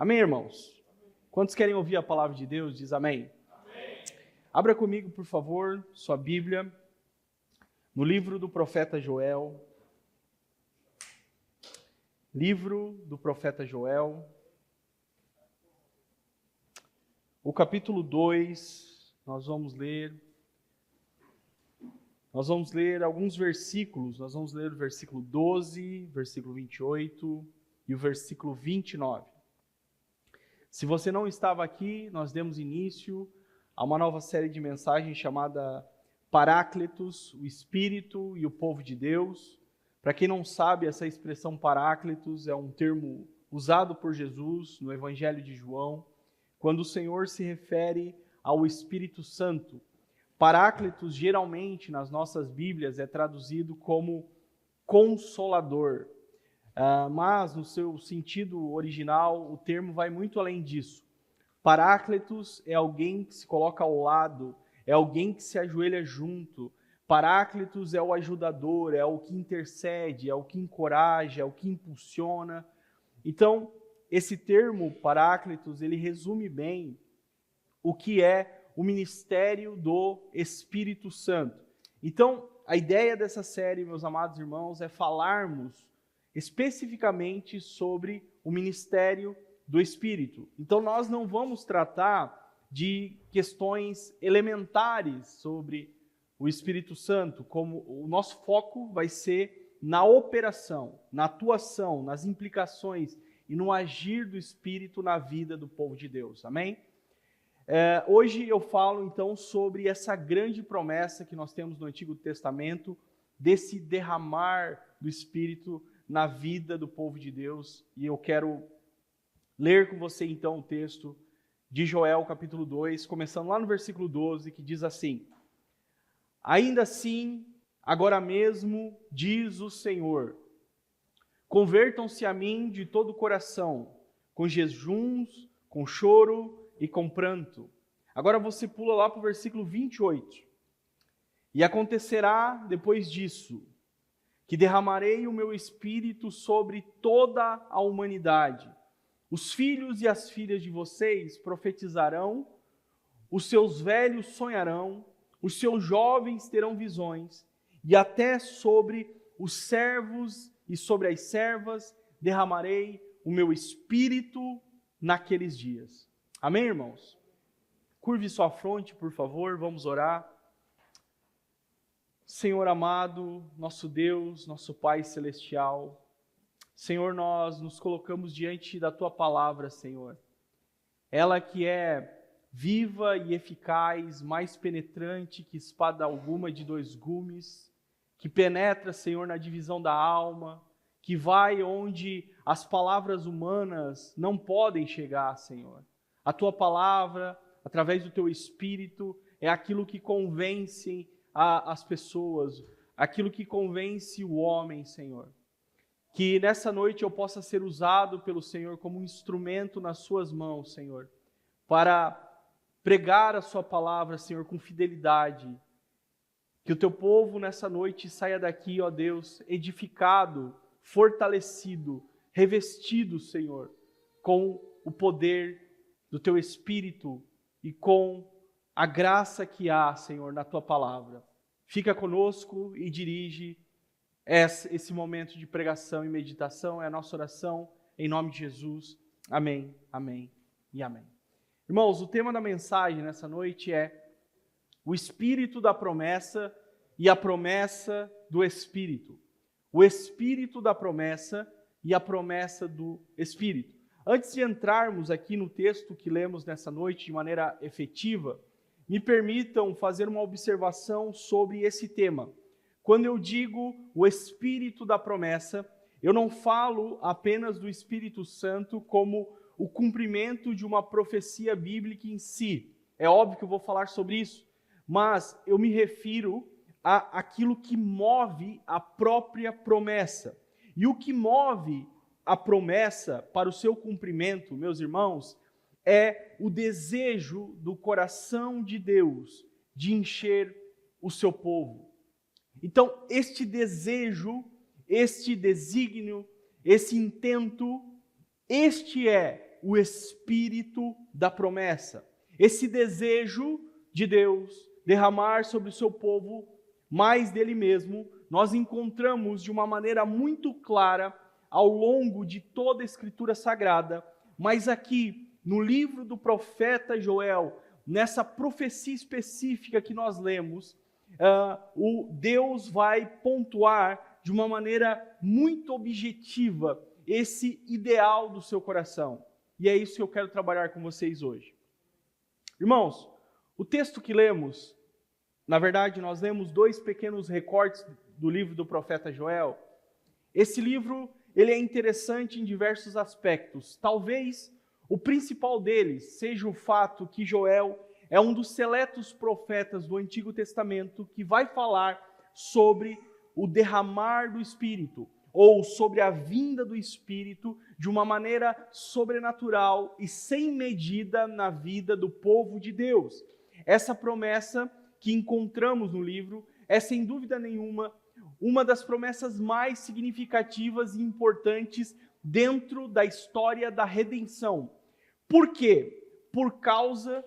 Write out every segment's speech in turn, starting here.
Amém, irmãos? Quantos querem ouvir a palavra de Deus? Diz amém. Amém. Abra comigo, por favor, sua Bíblia, no livro do profeta Joel. Livro do profeta Joel. O capítulo 2, nós vamos ler alguns versículos. Nós vamos ler o versículo 12, versículo 28 e o versículo 29. Se você não estava aqui, nós demos início a uma nova série de mensagens chamada Paráclitos, o Espírito e o Povo de Deus. Para quem não sabe, essa expressão Paráclitos é um termo usado por Jesus no Evangelho de João, quando o Senhor se refere ao Espírito Santo. Paráclitos, geralmente, nas nossas Bíblias, é traduzido como Consolador. Mas, no seu sentido original, o termo vai muito além disso. Paráclitos é alguém que se coloca ao lado, é alguém que se ajoelha junto. Paráclitos é o ajudador, é o que intercede, é o que encoraja, é o que impulsiona. Então, esse termo Paráclitos, ele resume bem o que é o ministério do Espírito Santo. Então, a ideia dessa série, meus amados irmãos, é falarmos especificamente sobre o ministério do Espírito. Então, nós não vamos tratar de questões elementares sobre o Espírito Santo, como o nosso foco vai ser na operação, na atuação, nas implicações e no agir do Espírito na vida do povo de Deus. Amém? Hoje eu falo então sobre essa grande promessa que nós temos no Antigo Testamento, desse derramar do Espírito na vida do povo de Deus. E eu quero ler com você então o texto de Joel capítulo 2, começando lá no versículo 12, que diz assim: Ainda assim, agora mesmo, diz o Senhor, convertam-se a mim de todo o coração, com jejuns, com choro e com pranto. Agora você pula lá para o versículo 28. E acontecerá depois disso, que derramarei o meu espírito sobre toda a humanidade. Os filhos e as filhas de vocês profetizarão, os seus velhos sonharão, os seus jovens terão visões, e até sobre os servos e sobre as servas derramarei o meu espírito naqueles dias. Amém, irmãos? Curve sua fronte, por favor, vamos orar. Senhor amado, nosso Deus, nosso Pai celestial, Senhor, nós nos colocamos diante da Tua palavra, Senhor. Ela que é viva e eficaz, mais penetrante que espada alguma de dois gumes, que penetra, Senhor, na divisão da alma, que vai onde as palavras humanas não podem chegar, Senhor. A Tua palavra, através do Teu Espírito, é aquilo que convence as pessoas, aquilo que convence o homem, Senhor. Que nessa noite eu possa ser usado pelo Senhor como um instrumento nas Suas mãos, Senhor, para pregar a Sua palavra, Senhor, com fidelidade. Que o Teu povo nessa noite saia daqui, ó Deus, edificado, fortalecido, revestido, Senhor, com o poder do Teu Espírito e com a graça que há, Senhor, na Tua palavra. Fica conosco e dirige esse momento de pregação e meditação. É a nossa oração, em nome de Jesus. Amém, amém e amém. Irmãos, o tema da mensagem nessa noite é o Espírito da promessa e a promessa do Espírito. O Espírito da promessa e a promessa do Espírito. Antes de entrarmos aqui no texto que lemos nessa noite de maneira efetiva, me permitam fazer uma observação sobre esse tema. Quando eu digo o Espírito da promessa, eu não falo apenas do Espírito Santo como o cumprimento de uma profecia bíblica em si. É óbvio que eu vou falar sobre isso, mas eu me refiro àquilo que move a própria promessa. E o que move a promessa para o seu cumprimento, meus irmãos, é o desejo do coração de Deus de encher o seu povo. Então, este desejo, este desígnio, esse intento, este é o espírito da promessa. Esse desejo de Deus derramar sobre o seu povo mais dele mesmo, nós encontramos de uma maneira muito clara ao longo de toda a Escritura Sagrada, mas aqui no livro do profeta Joel, nessa profecia específica que nós lemos, o Deus vai pontuar de uma maneira muito objetiva esse ideal do seu coração. E é isso que eu quero trabalhar com vocês hoje. Irmãos, o texto que lemos, na verdade nós lemos 2 pequenos recortes do livro do profeta Joel. Esse livro, ele é interessante em diversos aspectos. Talvez o principal deles seja o fato que Joel é um dos seletos profetas do Antigo Testamento que vai falar sobre o derramar do Espírito, ou sobre a vinda do Espírito de uma maneira sobrenatural e sem medida na vida do povo de Deus. Essa promessa que encontramos no livro é, sem dúvida nenhuma, uma das promessas mais significativas e importantes dentro da história da redenção. Por quê? Por causa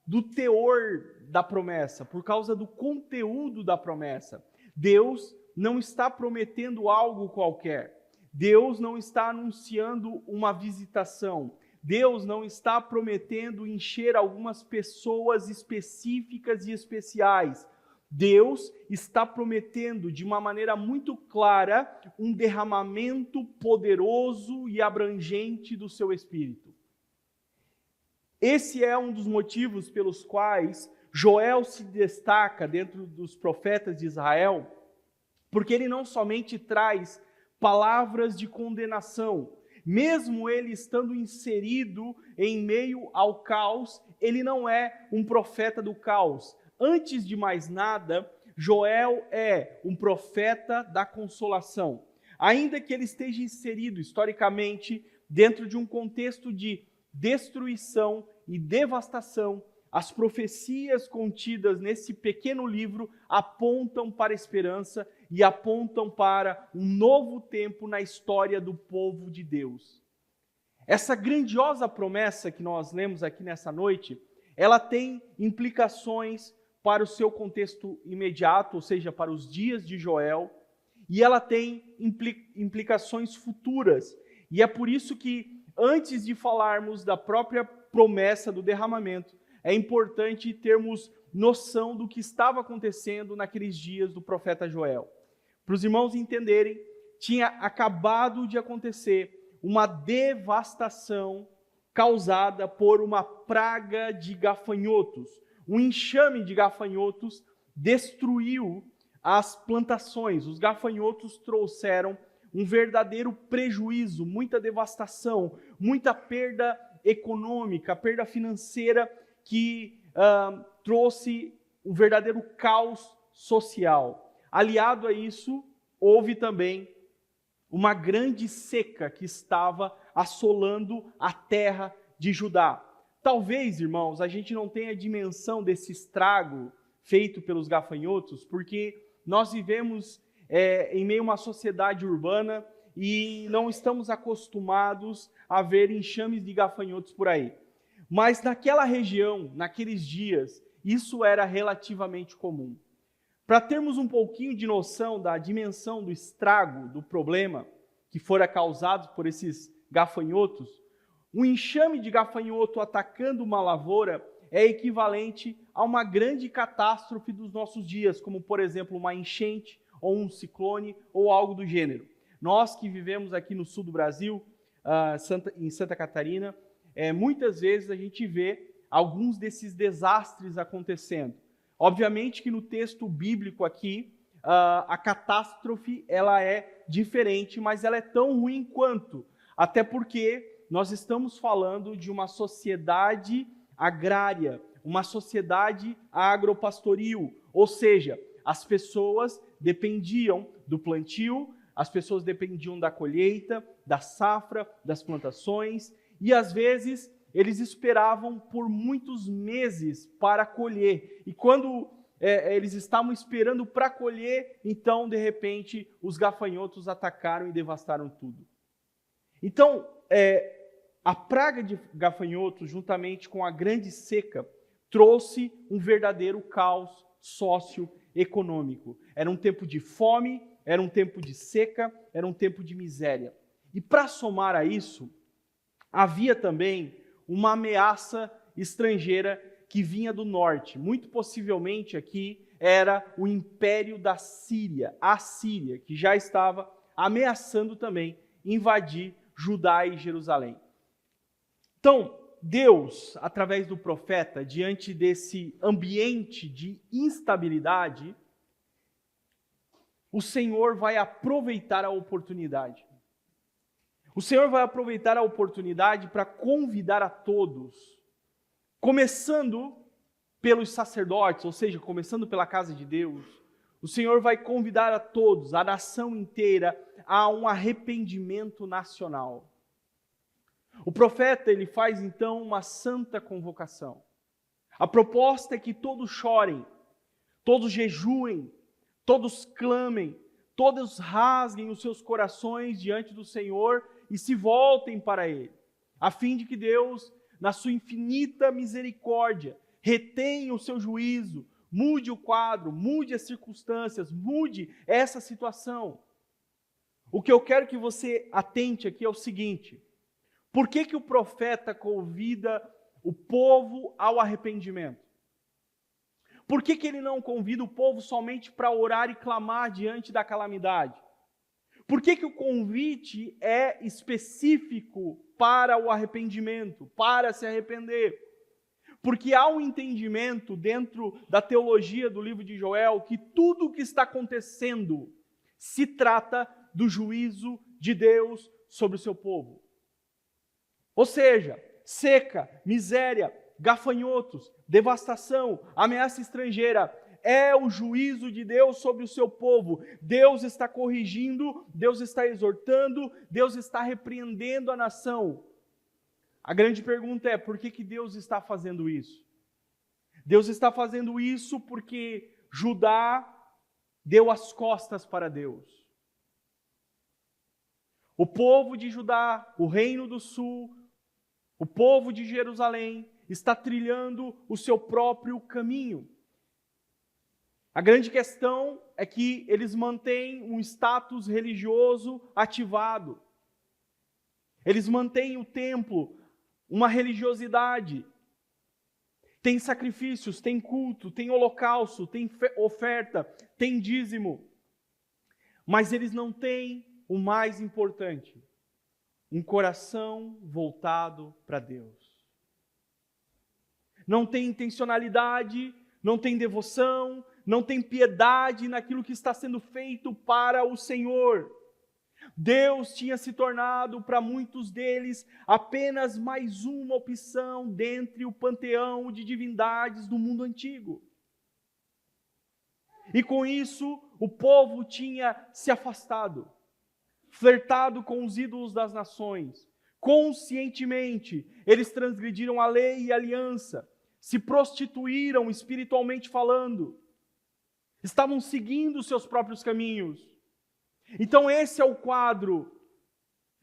do teor da promessa, por causa do conteúdo da promessa. Deus não está prometendo algo qualquer. Deus não está anunciando uma visitação. Deus não está prometendo encher algumas pessoas específicas e especiais. Deus está prometendo de uma maneira muito clara um derramamento poderoso e abrangente do seu Espírito. Esse é um dos motivos pelos quais Joel se destaca dentro dos profetas de Israel, porque ele não somente traz palavras de condenação, mesmo ele estando inserido em meio ao caos, ele não é um profeta do caos. Antes de mais nada, Joel é um profeta da consolação. Ainda que ele esteja inserido historicamente dentro de um contexto de destruição e devastação, as profecias contidas nesse pequeno livro apontam para a esperança e apontam para um novo tempo na história do povo de Deus. Essa grandiosa promessa que nós lemos aqui nessa noite, ela tem implicações para o seu contexto imediato, ou seja, para os dias de Joel, e ela tem implicações futuras. E é por isso que, antes de falarmos da própria promessa do derramamento, é importante termos noção do que estava acontecendo naqueles dias do profeta Joel. Para os irmãos entenderem, tinha acabado de acontecer uma devastação causada por uma praga de gafanhotos. Um enxame de gafanhotos destruiu as plantações. Os gafanhotos trouxeram um verdadeiro prejuízo, muita devastação, muita perda econômica, perda financeira, que trouxe um verdadeiro caos social. Aliado a isso, houve também uma grande seca que estava assolando a terra de Judá. Talvez, irmãos, a gente não tenha dimensão desse estrago feito pelos gafanhotos, porque nós vivemos em meio a uma sociedade urbana e não estamos acostumados a ver enxames de gafanhotos por aí. Mas naquela região, naqueles dias, isso era relativamente comum. Para termos um pouquinho de noção da dimensão do estrago, do problema que fora causado por esses gafanhotos, um enxame de gafanhoto atacando uma lavoura é equivalente a uma grande catástrofe dos nossos dias, como, por exemplo, uma enchente, ou um ciclone, ou algo do gênero. Nós que vivemos aqui no sul do Brasil, em Santa Catarina, muitas vezes a gente vê alguns desses desastres acontecendo. Obviamente que no texto bíblico aqui, a catástrofe ela é diferente, mas ela é tão ruim quanto, até porque nós estamos falando de uma sociedade agrária, uma sociedade agropastoril, ou seja, as pessoas dependiam do plantio, as pessoas dependiam da colheita, da safra, das plantações, e às vezes eles esperavam por muitos meses para colher. E quando eles estavam esperando para colher, então, de repente, os gafanhotos atacaram e devastaram tudo. Então, a praga de gafanhotos, juntamente com a grande seca, trouxe um verdadeiro caos socioeconômico. Era um tempo de fome, era um tempo de seca, era um tempo de miséria. E para somar a isso, havia também uma ameaça estrangeira que vinha do norte. Muito possivelmente aqui era o Império da Síria, a Síria, que já estava ameaçando também invadir Judá e Jerusalém. Então, Deus, através do profeta, diante desse ambiente de instabilidade, o Senhor vai aproveitar a oportunidade. O Senhor vai aproveitar a oportunidade para convidar a todos, começando pelos sacerdotes, ou seja, começando pela casa de Deus. O Senhor vai convidar a todos, a nação inteira, a um arrependimento nacional. O profeta, ele faz então uma santa convocação. A proposta é que todos chorem, todos jejuem, todos clamem, todos rasguem os seus corações diante do Senhor e se voltem para Ele, a fim de que Deus, na sua infinita misericórdia, retenha o seu juízo, mude o quadro, mude as circunstâncias, mude essa situação. O que eu quero que você atente aqui é o seguinte: por que o profeta convida o povo ao arrependimento? Por que ele não convida o povo somente para orar e clamar diante da calamidade? Por que o convite é específico para o arrependimento, para se arrepender? Porque há um entendimento dentro da teologia do livro de Joel que tudo o que está acontecendo se trata do juízo de Deus sobre o seu povo. Ou seja, seca, miséria, gafanhotos, devastação, ameaça estrangeira, é o juízo de Deus sobre o seu povo. Deus está corrigindo, Deus está exortando, Deus está repreendendo a nação. A grande pergunta é, por que Deus está fazendo isso? Deus está fazendo isso porque Judá deu as costas para Deus. O povo de Judá, o reino do sul, o povo de Jerusalém está trilhando o seu próprio caminho. A grande questão é que eles mantêm um status religioso ativado. Eles mantêm o templo, uma religiosidade. Tem sacrifícios, tem culto, tem holocausto, tem oferta, tem dízimo. Mas eles não têm o mais importante: um coração voltado para Deus. Não tem intencionalidade, não tem devoção, não tem piedade naquilo que está sendo feito para o Senhor. Deus tinha se tornado para muitos deles apenas mais uma opção dentre o panteão de divindades do mundo antigo. E com isso, o povo tinha se afastado, flertado com os ídolos das nações. Conscientemente, eles transgrediram a lei e a aliança, se prostituíram espiritualmente falando, estavam seguindo os seus próprios caminhos. Então esse é o quadro,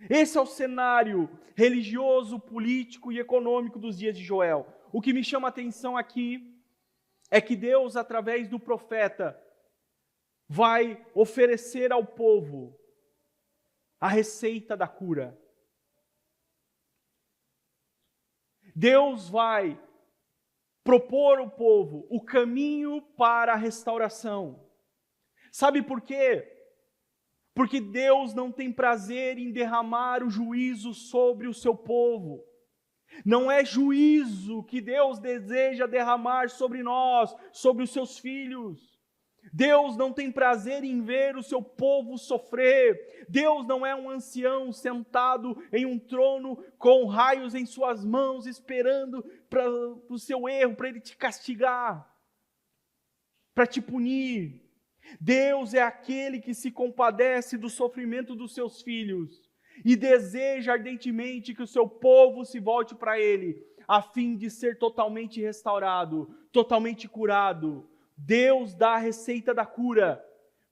esse é o cenário religioso, político e econômico dos dias de Joel. O que me chama a atenção aqui é que Deus, através do profeta, vai oferecer ao povo a receita da cura. Deus vai propor ao povo o caminho para a restauração. Sabe por quê? Porque Deus não tem prazer em derramar o juízo sobre o seu povo. Não é juízo que Deus deseja derramar sobre nós, sobre os seus filhos. Deus não tem prazer em ver o seu povo sofrer. Deus não é um ancião sentado em um trono com raios em suas mãos, esperando para o seu erro, para Ele te castigar, para te punir. Deus é aquele que se compadece do sofrimento dos seus filhos e deseja ardentemente que o seu povo se volte para Ele, a fim de ser totalmente restaurado, totalmente curado. Deus dá a receita da cura,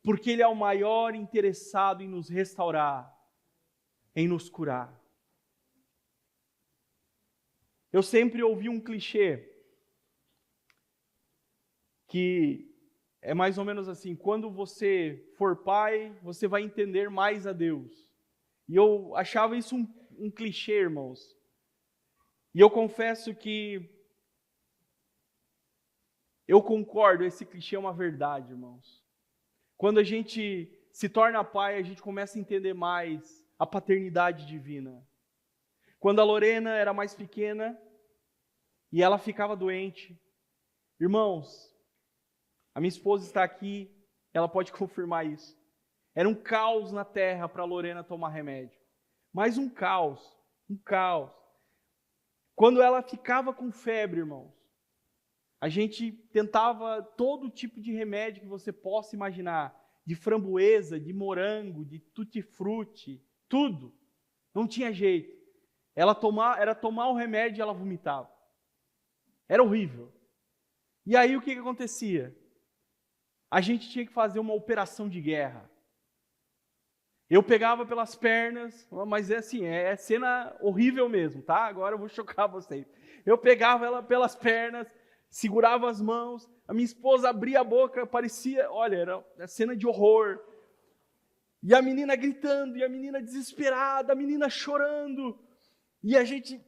porque Ele é o maior interessado em nos restaurar, em nos curar. Eu sempre ouvi um clichê que é mais ou menos assim: quando você for pai, você vai entender mais a Deus. E eu achava isso um clichê, irmãos. E eu confesso que eu concordo, esse clichê é uma verdade, irmãos. Quando a gente se torna pai, a gente começa a entender mais a paternidade divina. Quando a Lorena era mais pequena e ela ficava doente, irmãos, a minha esposa está aqui, ela pode confirmar isso. Era um caos na terra para a Lorena tomar remédio. Mas um caos, um caos. Quando ela ficava com febre, irmãos, a gente tentava todo tipo de remédio que você possa imaginar, de framboesa, de morango, de tutti-frutti, tudo. Não tinha jeito. Era tomar o remédio e ela vomitava. Era horrível. E aí o que acontecia? A gente tinha que fazer uma operação de guerra. Eu pegava pelas pernas, mas é assim, é cena horrível mesmo, tá? Agora eu vou chocar vocês. Eu pegava ela pelas pernas, segurava as mãos, a minha esposa abria a boca, parecia, olha, era cena de horror. E a menina gritando, e a menina desesperada, a menina chorando. E a gente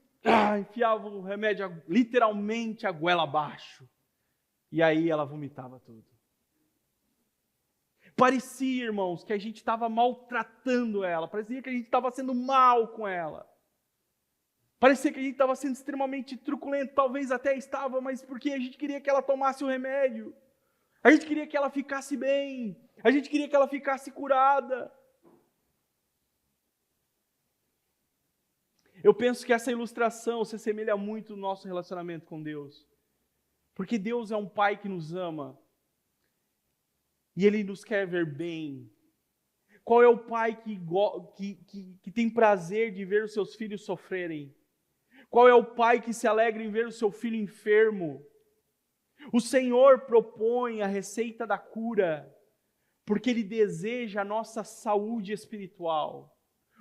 enfiava o remédio literalmente a goela abaixo. E aí ela vomitava tudo. Parecia, irmãos, que a gente estava maltratando ela. Parecia que a gente estava sendo mal com ela. Parecia que a gente estava sendo extremamente truculento. Talvez até estava, mas porque a gente queria que ela tomasse o remédio. A gente queria que ela ficasse bem. A gente queria que ela ficasse curada. Eu penso que essa ilustração se assemelha muito no nosso relacionamento com Deus. Porque Deus é um Pai que nos ama. E Ele nos quer ver bem. Qual é o pai que tem prazer de ver os seus filhos sofrerem? Qual é o pai que se alegra em ver o seu filho enfermo? O Senhor propõe a receita da cura, porque Ele deseja a nossa saúde espiritual.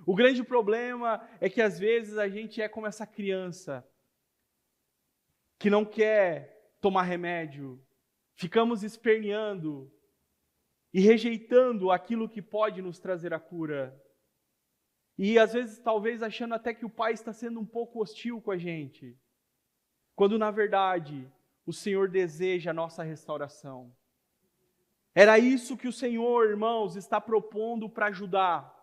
O grande problema é que às vezes a gente é como essa criança, que não quer tomar remédio, ficamos esperneando, e rejeitando aquilo que pode nos trazer a cura. E às vezes, talvez, achando até que o Pai está sendo um pouco hostil com a gente. Quando, na verdade, o Senhor deseja a nossa restauração. Era isso que o Senhor, irmãos, está propondo para ajudar.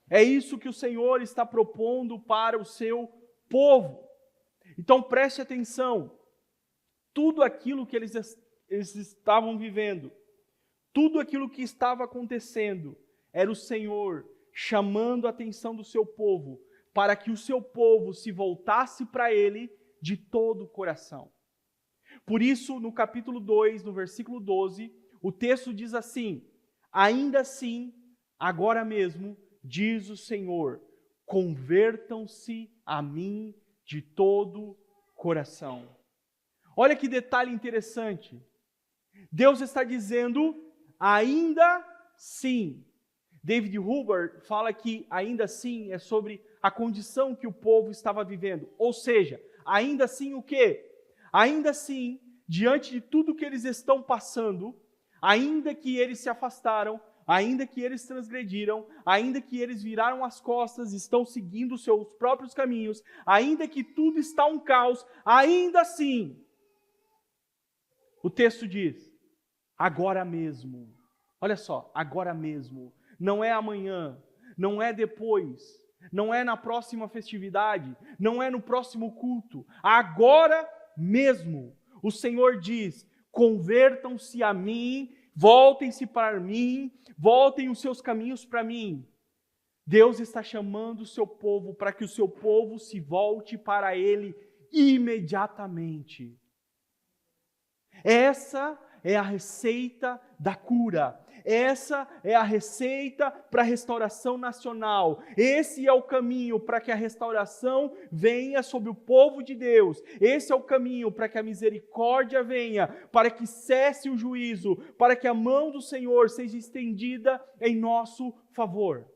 É isso que o Senhor está propondo para o seu povo. Então, preste atenção. Tudo aquilo que eles estavam vivendo, tudo aquilo que estava acontecendo, era o Senhor chamando a atenção do seu povo, para que o seu povo se voltasse para Ele de todo o coração. Por isso, no capítulo 2, no versículo 12, o texto diz assim: ainda assim, agora mesmo, diz o Senhor, convertam-se a mim de todo o coração. Olha que detalhe interessante. Deus está dizendo, ainda sim. David Hubbard fala que ainda assim é sobre a condição que o povo estava vivendo. Ou seja, ainda assim o quê? Ainda assim, diante de tudo que eles estão passando, ainda que eles se afastaram, ainda que eles transgrediram, ainda que eles viraram as costas, estão seguindo os seus próprios caminhos, ainda que tudo está um caos, ainda assim, o texto diz, agora mesmo. Olha só, agora mesmo. Não é amanhã, não é depois, não é na próxima festividade, não é no próximo culto. Agora mesmo. O Senhor diz, convertam-se a mim, voltem-se para mim, voltem os seus caminhos para mim. Deus está chamando o seu povo para que o seu povo se volte para Ele imediatamente. Essa é a receita da cura. Essa é a receita para a restauração nacional. Esse é o caminho para que a restauração venha sobre o povo de Deus. Esse é o caminho para que a misericórdia venha, para que cesse o juízo, para que a mão do Senhor seja estendida em nosso favor.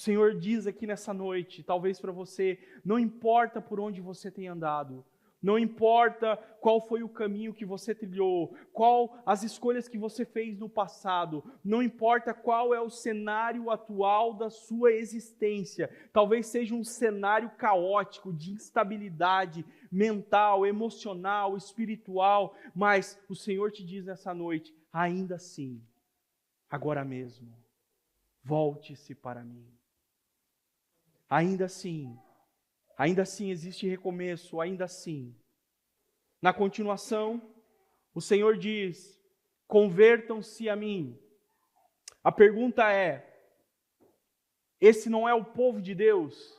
Senhor diz aqui nessa noite, talvez para você, não importa por onde você tem andado, não importa qual foi o caminho que você trilhou, qual as escolhas que você fez no passado, não importa qual é o cenário atual da sua existência, talvez seja um cenário caótico de instabilidade mental, emocional, espiritual, mas o Senhor te diz nessa noite, ainda assim, agora mesmo, volte-se para mim. Ainda assim existe recomeço, ainda assim. Na continuação, o Senhor diz, convertam-se a mim. A pergunta é, esse não é o povo de Deus?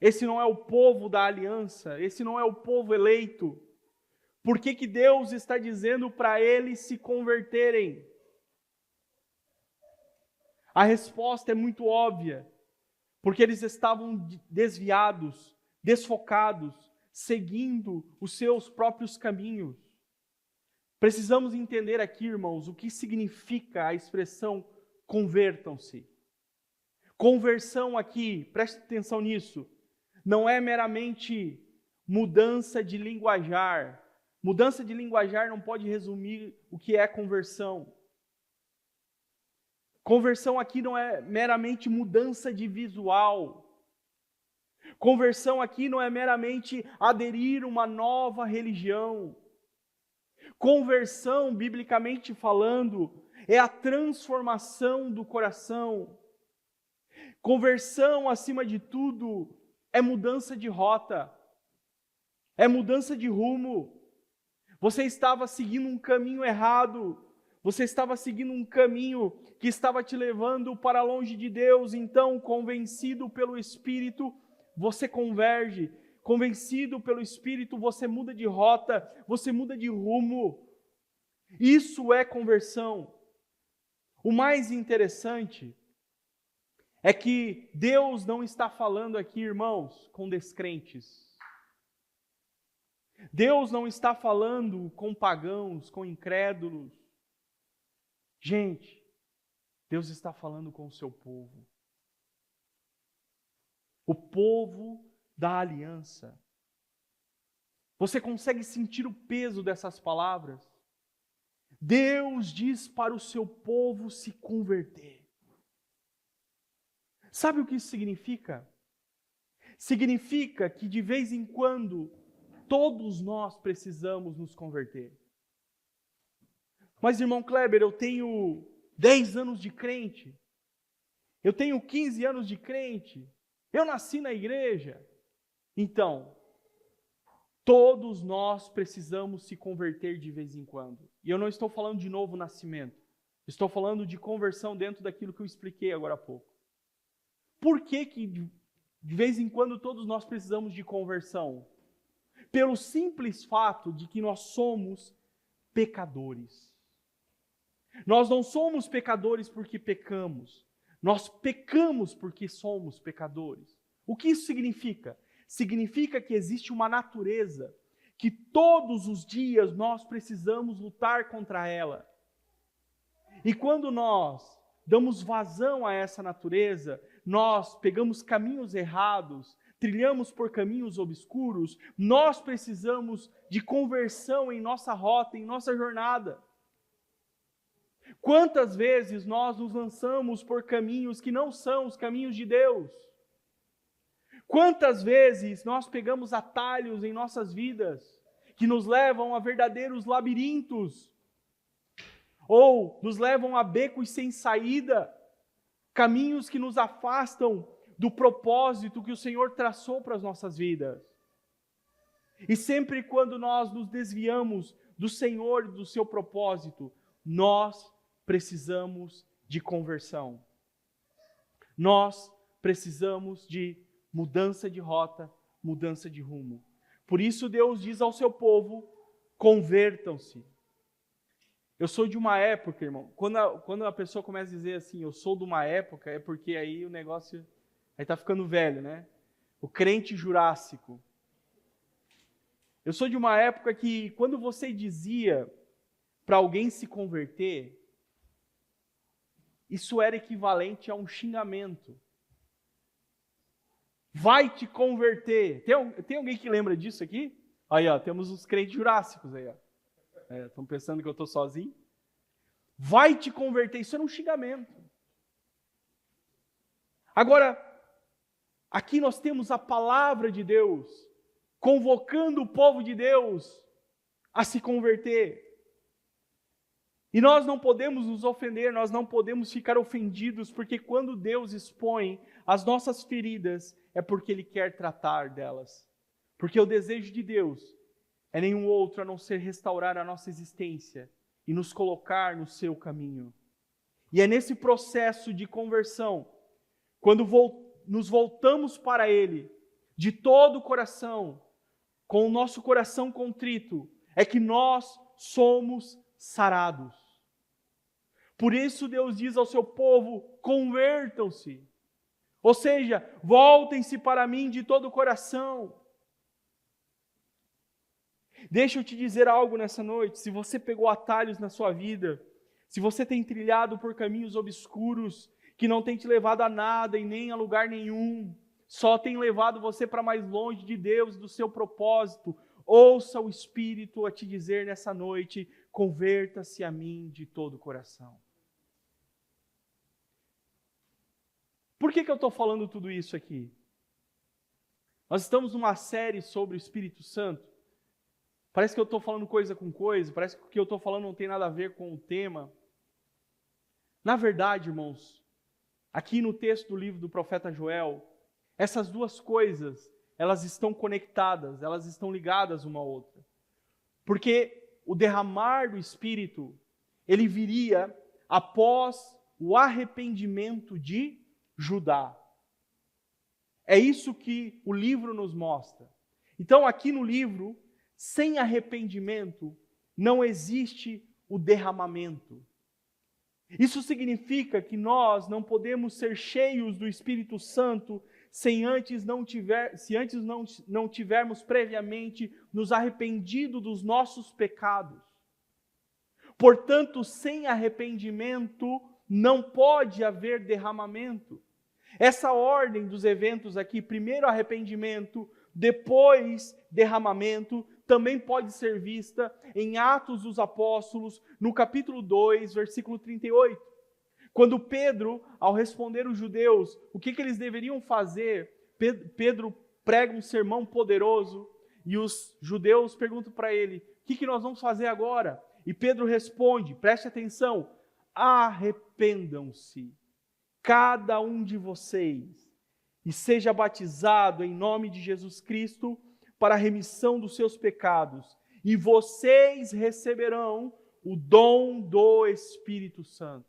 Esse não é o povo da aliança? Esse não é o povo eleito? Por que que Deus está dizendo para eles se converterem? A resposta é muito óbvia. Porque eles estavam desviados, desfocados, seguindo os seus próprios caminhos. Precisamos entender aqui, irmãos, o que significa a expressão convertam-se. Conversão aqui, preste atenção nisso, não é meramente mudança de linguajar. Mudança de linguajar não pode resumir o que é conversão. Conversão aqui não é meramente mudança de visual. Conversão aqui não é meramente aderir uma nova religião. Conversão, biblicamente falando, é a transformação do coração. Conversão, acima de tudo, é mudança de rota. É mudança de rumo. Você estava seguindo um caminho errado. Você estava seguindo um caminho que estava te levando para longe de Deus, então, convencido pelo Espírito, você converge. Convencido pelo Espírito, você muda de rota, você muda de rumo. Isso é conversão. O mais interessante é que Deus não está falando aqui, irmãos, com descrentes. Deus não está falando com pagãos, com incrédulos. Gente, Deus está falando com o seu povo. O povo da aliança. Você consegue sentir o peso dessas palavras? Deus diz para o seu povo se converter. Sabe o que isso significa? Significa que de vez em quando todos nós precisamos nos converter. Mas, irmão Kleber, eu tenho 10 anos de crente. Eu tenho 15 anos de crente. Eu nasci na igreja. Então, todos nós precisamos se converter de vez em quando. E eu não estou falando de novo nascimento. Estou falando de conversão dentro daquilo que eu expliquei agora há pouco. Por que de vez em quando todos nós precisamos de conversão? Pelo simples fato de que nós somos pecadores. Nós não somos pecadores porque pecamos. Nós pecamos porque somos pecadores. O que isso significa? Significa que existe uma natureza que todos os dias nós precisamos lutar contra ela. E quando nós damos vazão a essa natureza, nós pegamos caminhos errados, trilhamos por caminhos obscuros, nós precisamos de conversão em nossa rota, em nossa jornada. Quantas vezes nós nos lançamos por caminhos que não são os caminhos de Deus? Quantas vezes nós pegamos atalhos em nossas vidas que nos levam a verdadeiros labirintos? Ou nos levam a becos sem saída, caminhos que nos afastam do propósito que o Senhor traçou para as nossas vidas. E sempre quando nós nos desviamos do Senhor e do seu propósito, nós precisamos de conversão. Nós precisamos de mudança de rota, mudança de rumo. Por isso Deus diz ao seu povo, convertam-se. Eu sou de uma época, irmão, quando a pessoa começa a dizer assim, eu sou de uma época, é porque aí o negócio, aí está ficando velho, né? O crente jurássico. Eu sou de uma época que quando você dizia para alguém se converter, isso era equivalente a um xingamento. Vai te converter. Tem alguém que lembra disso aqui? Aí, ó, temos os crentes jurássicos aí, ó. Estão pensando que eu estou sozinho? Vai te converter. Isso era um xingamento. Agora, aqui nós temos a palavra de Deus convocando o povo de Deus a se converter. E nós não podemos nos ofender, nós não podemos ficar ofendidos, porque quando Deus expõe as nossas feridas, é porque Ele quer tratar delas. Porque o desejo de Deus é nenhum outro a não ser restaurar a nossa existência e nos colocar no seu caminho. E é nesse processo de conversão, quando nos voltamos para Ele, de todo o coração, com o nosso coração contrito, é que nós somos sarados. Por isso Deus diz ao seu povo, convertam-se. Ou seja, voltem-se para mim de todo o coração. Deixa eu te dizer algo nessa noite, se você pegou atalhos na sua vida, se você tem trilhado por caminhos obscuros, que não tem te levado a nada e nem a lugar nenhum, só tem levado você para mais longe de Deus, do seu propósito, ouça o Espírito a te dizer nessa noite, converta-se a mim de todo o coração. Por que eu estou falando tudo isso aqui? Nós estamos numa série sobre o Espírito Santo. Parece que eu estou falando coisa com coisa, parece que o que eu estou falando não tem nada a ver com o tema. Na verdade, irmãos, aqui no texto do livro do profeta Joel, essas duas coisas, elas estão conectadas, elas estão ligadas uma à outra. Porque o derramar do Espírito, ele viria após o arrependimento de Judá. É isso que o livro nos mostra. Então, aqui no livro, sem arrependimento, não existe o derramamento. Isso significa que nós não podemos ser cheios do Espírito Santo se antes não tivermos previamente nos arrependido dos nossos pecados. Portanto, sem arrependimento, não pode haver derramamento. Essa ordem dos eventos aqui, primeiro arrependimento, depois derramamento, também pode ser vista em Atos dos Apóstolos, no capítulo 2, versículo 38. Quando Pedro, ao responder os judeus, o que eles deveriam fazer, Pedro prega um sermão poderoso, e os judeus perguntam para ele, o que nós vamos fazer agora? E Pedro responde, preste atenção, arrependam-se, cada um de vocês, e seja batizado em nome de Jesus Cristo para a remissão dos seus pecados, e vocês receberão o dom do Espírito Santo.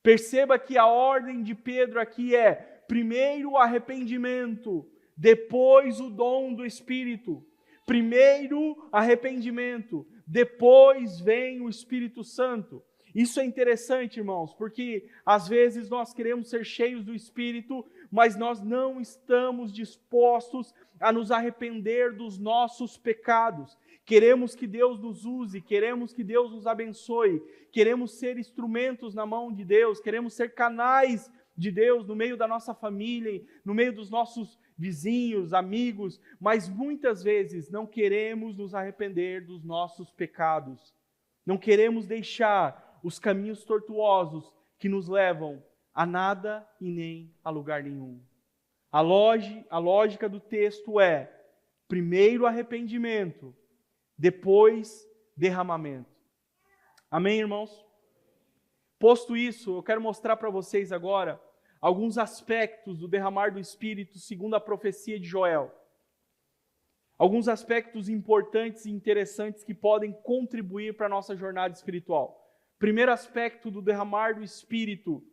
Perceba que a ordem de Pedro aqui é, primeiro o arrependimento, depois o dom do Espírito. Primeiro arrependimento, depois vem o Espírito Santo. Isso é interessante, irmãos, porque às vezes nós queremos ser cheios do Espírito, mas nós não estamos dispostos a nos arrepender dos nossos pecados. Queremos que Deus nos use, queremos que Deus nos abençoe, queremos ser instrumentos na mão de Deus, queremos ser canais de Deus no meio da nossa família, no meio dos nossos vizinhos, amigos, mas muitas vezes não queremos nos arrepender dos nossos pecados. Não queremos deixar os caminhos tortuosos que nos levam a nada e nem a lugar nenhum. A lógica do texto é, primeiro arrependimento, depois derramamento. Amém, irmãos? Posto isso, eu quero mostrar para vocês agora alguns aspectos do derramar do Espírito segundo a profecia de Joel. Alguns aspectos importantes e interessantes que podem contribuir para a nossa jornada espiritual. Primeiro aspecto do derramar do Espírito,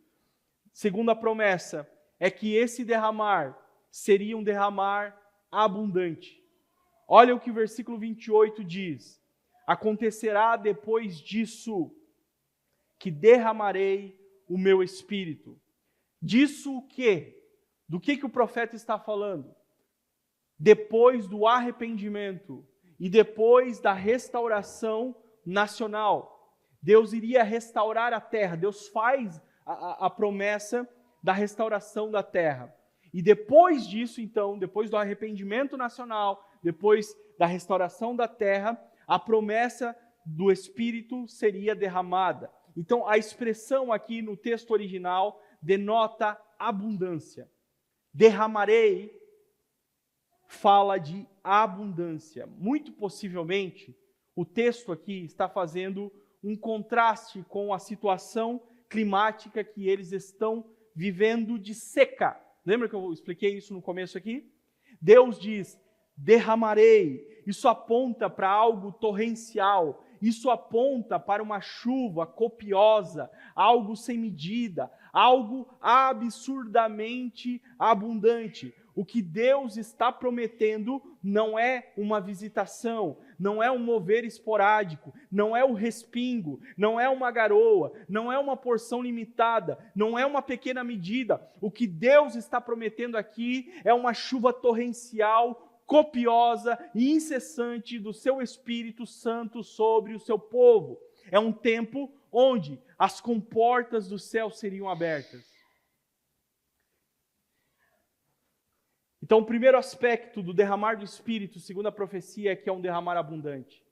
segundo a promessa, é que esse derramar seria um derramar abundante. Olha o que o versículo 28 diz. Acontecerá depois disso que derramarei o meu Espírito. Disso o quê? Do que o profeta está falando? Depois do arrependimento e depois da restauração nacional. Deus iria restaurar a terra. Deus faz a promessa da restauração da terra. E depois disso, então, depois do arrependimento nacional, depois da restauração da terra, a promessa do Espírito seria derramada. Então, a expressão aqui no texto original denota abundância. Derramarei fala de abundância. Muito possivelmente, o texto aqui está fazendo um contraste com a situação climática que eles estão vivendo de seca. Lembra que eu expliquei isso no começo aqui? Deus diz, derramarei. Isso aponta para algo torrencial. Isso aponta para uma chuva copiosa, algo sem medida, algo absurdamente abundante. O que Deus está prometendo não é uma visitação, não é um mover esporádico, não é um respingo, não é uma garoa, não é uma porção limitada, não é uma pequena medida. O que Deus está prometendo aqui é uma chuva torrencial, copiosa e incessante do seu Espírito Santo sobre o seu povo. É um tempo onde as comportas do céu seriam abertas. Então, o primeiro aspecto do derramar do Espírito, segundo a profecia, é que é um derramar abundante.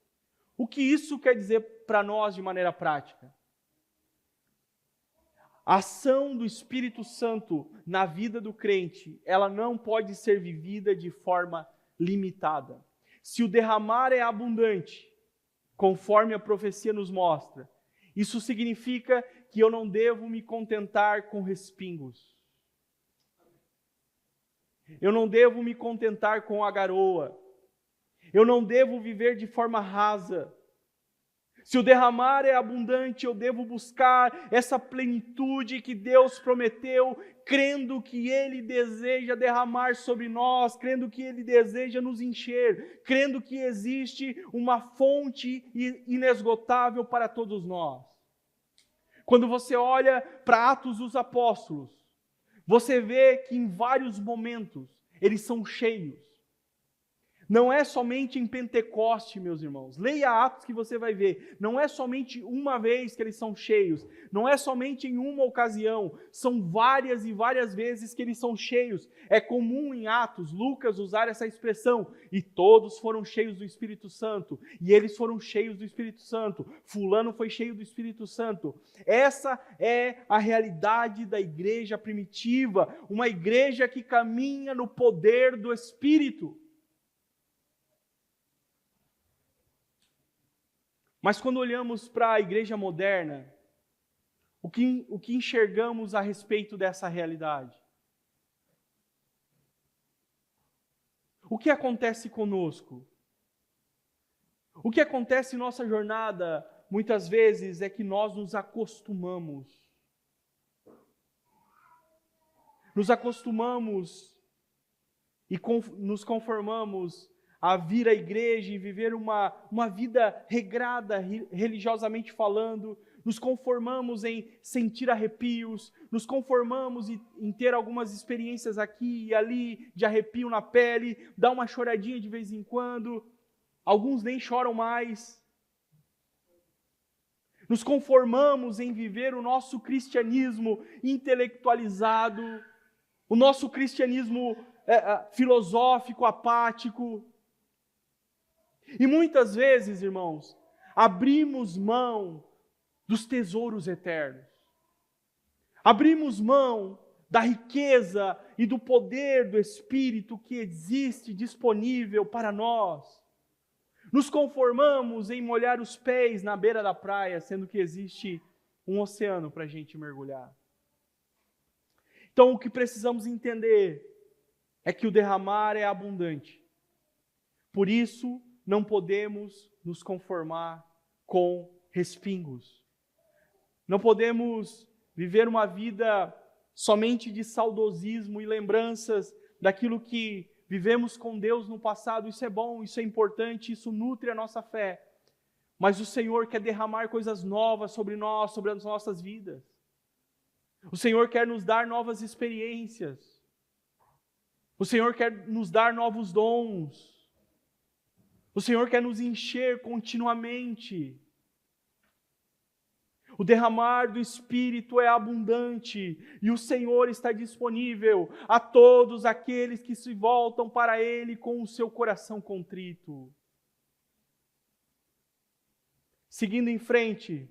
O que isso quer dizer para nós de maneira prática? A ação do Espírito Santo na vida do crente, ela não pode ser vivida de forma limitada. Se o derramar é abundante, conforme a profecia nos mostra, isso significa que eu não devo me contentar com respingos. Eu não devo me contentar com a garoa. Eu não devo viver de forma rasa. Se o derramar é abundante, eu devo buscar essa plenitude que Deus prometeu, crendo que Ele deseja derramar sobre nós, crendo que Ele deseja nos encher, crendo que existe uma fonte inesgotável para todos nós. Quando você olha para Atos dos Apóstolos, você vê que em vários momentos eles são cheios. Não é somente em Pentecoste, meus irmãos. Leia Atos que você vai ver. Não é somente uma vez que eles são cheios. Não é somente em uma ocasião. São várias e várias vezes que eles são cheios. É comum em Atos, Lucas usar essa expressão. E todos foram cheios do Espírito Santo. E eles foram cheios do Espírito Santo. Fulano foi cheio do Espírito Santo. Essa é a realidade da igreja primitiva. Uma igreja que caminha no poder do Espírito. Mas quando olhamos para a igreja moderna, o que enxergamos a respeito dessa realidade? O que acontece conosco? O que acontece em nossa jornada, muitas vezes, é que nós nos acostumamos. Nos acostumamos e nos conformamos a vir à igreja e viver uma vida regrada, religiosamente falando, nos conformamos em sentir arrepios, nos conformamos em ter algumas experiências aqui e ali, de arrepio na pele, dar uma choradinha de vez em quando, alguns nem choram mais. Nos conformamos em viver o nosso cristianismo intelectualizado, o nosso cristianismo filosófico, apático. E muitas vezes, irmãos, abrimos mão dos tesouros eternos. Abrimos mão da riqueza e do poder do Espírito que existe disponível para nós. Nos conformamos em molhar os pés na beira da praia, sendo que existe um oceano para a gente mergulhar. Então, o que precisamos entender é que o derramar é abundante. Por isso, não podemos nos conformar com respingos. Não podemos viver uma vida somente de saudosismo e lembranças daquilo que vivemos com Deus no passado. Isso é bom, isso é importante, isso nutre a nossa fé. Mas o Senhor quer derramar coisas novas sobre nós, sobre as nossas vidas. O Senhor quer nos dar novas experiências. O Senhor quer nos dar novos dons. O Senhor quer nos encher continuamente. O derramar do Espírito é abundante e o Senhor está disponível a todos aqueles que se voltam para Ele com o seu coração contrito. Seguindo em frente,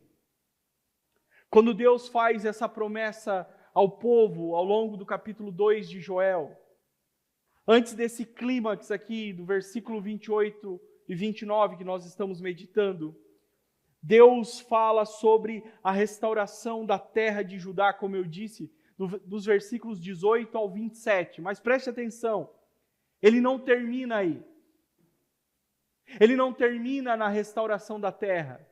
quando Deus faz essa promessa ao povo ao longo do capítulo 2 de Joel, antes desse clímax aqui do versículo 28 e 29 que nós estamos meditando, Deus fala sobre a restauração da terra de Judá, como eu disse, dos versículos 18 ao 27. Mas preste atenção, ele não termina aí. Ele não termina na restauração da terra.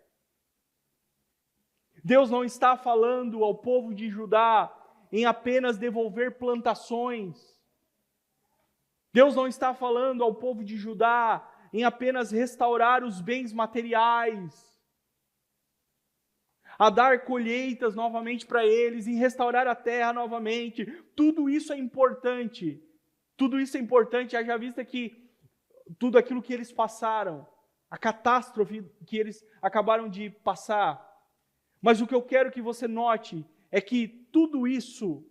Deus não está falando ao povo de Judá em apenas devolver plantações. Deus não está falando ao povo de Judá em apenas restaurar os bens materiais, a dar colheitas novamente para eles, em restaurar a terra novamente. Tudo isso é importante. Tudo isso é importante, haja vista que tudo aquilo que eles passaram, a catástrofe que eles acabaram de passar. Mas o que eu quero que você note é que tudo isso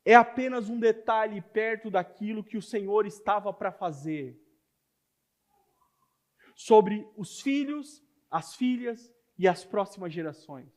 é apenas um detalhe perto daquilo que o Senhor estava para fazer sobre os filhos, as filhas e as próximas gerações.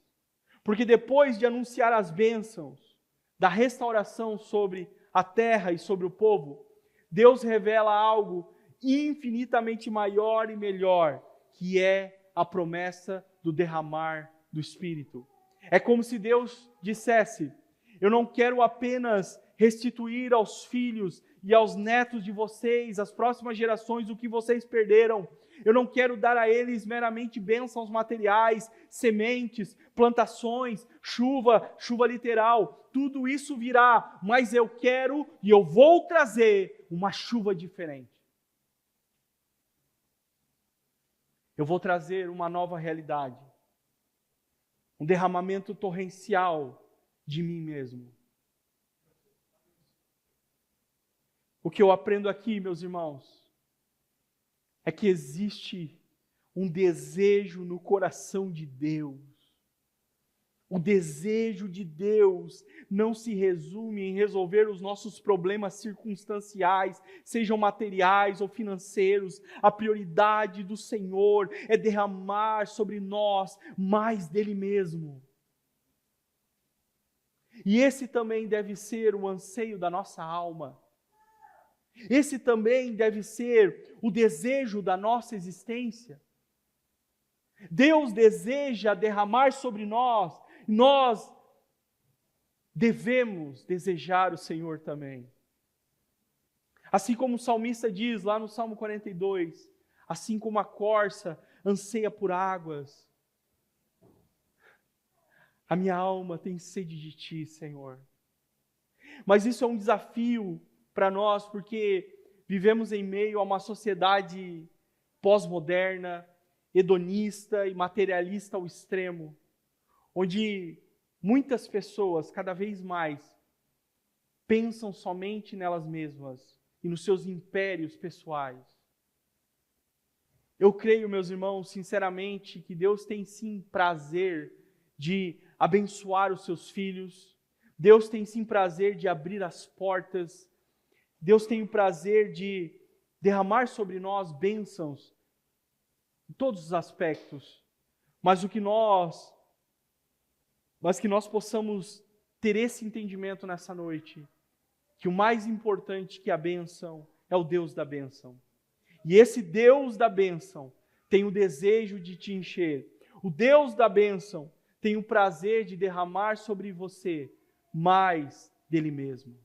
Porque depois de anunciar as bênçãos da restauração sobre a terra e sobre o povo, Deus revela algo infinitamente maior e melhor, que é a promessa do derramar do Espírito. É como se Deus dissesse: eu não quero apenas restituir aos filhos e aos netos de vocês, às próximas gerações, o que vocês perderam. Eu não quero dar a eles meramente bênçãos materiais, sementes, plantações, chuva literal. Tudo isso virá, mas eu quero e eu vou trazer uma chuva diferente. Eu vou trazer uma nova realidade. Um derramamento torrencial de mim mesmo. O que eu aprendo aqui, meus irmãos, é que existe um desejo no coração de Deus. O desejo de Deus não se resume em resolver os nossos problemas circunstanciais, sejam materiais ou financeiros. A prioridade do Senhor é derramar sobre nós mais dele mesmo. E esse também deve ser o anseio da nossa alma. Esse também deve ser o desejo da nossa existência. Deus deseja derramar sobre nós, nós devemos desejar o Senhor também. Assim como o salmista diz lá no Salmo 42, assim como a corça anseia por águas, a minha alma tem sede de Ti, Senhor. Mas isso é um desafio para nós, porque vivemos em meio a uma sociedade pós-moderna, hedonista e materialista ao extremo, onde muitas pessoas, cada vez mais, pensam somente nelas mesmas e nos seus impérios pessoais. Eu creio, meus irmãos, sinceramente, que Deus tem sim prazer de abençoar os seus filhos, Deus tem sim prazer de abrir as portas, Deus tem o prazer de derramar sobre nós bênçãos em todos os aspectos, mas que nós possamos ter esse entendimento nessa noite, que o mais importante que a bênção é o Deus da bênção. E esse Deus da bênção tem o desejo de te encher. O Deus da bênção tem o prazer de derramar sobre você mais dele mesmo.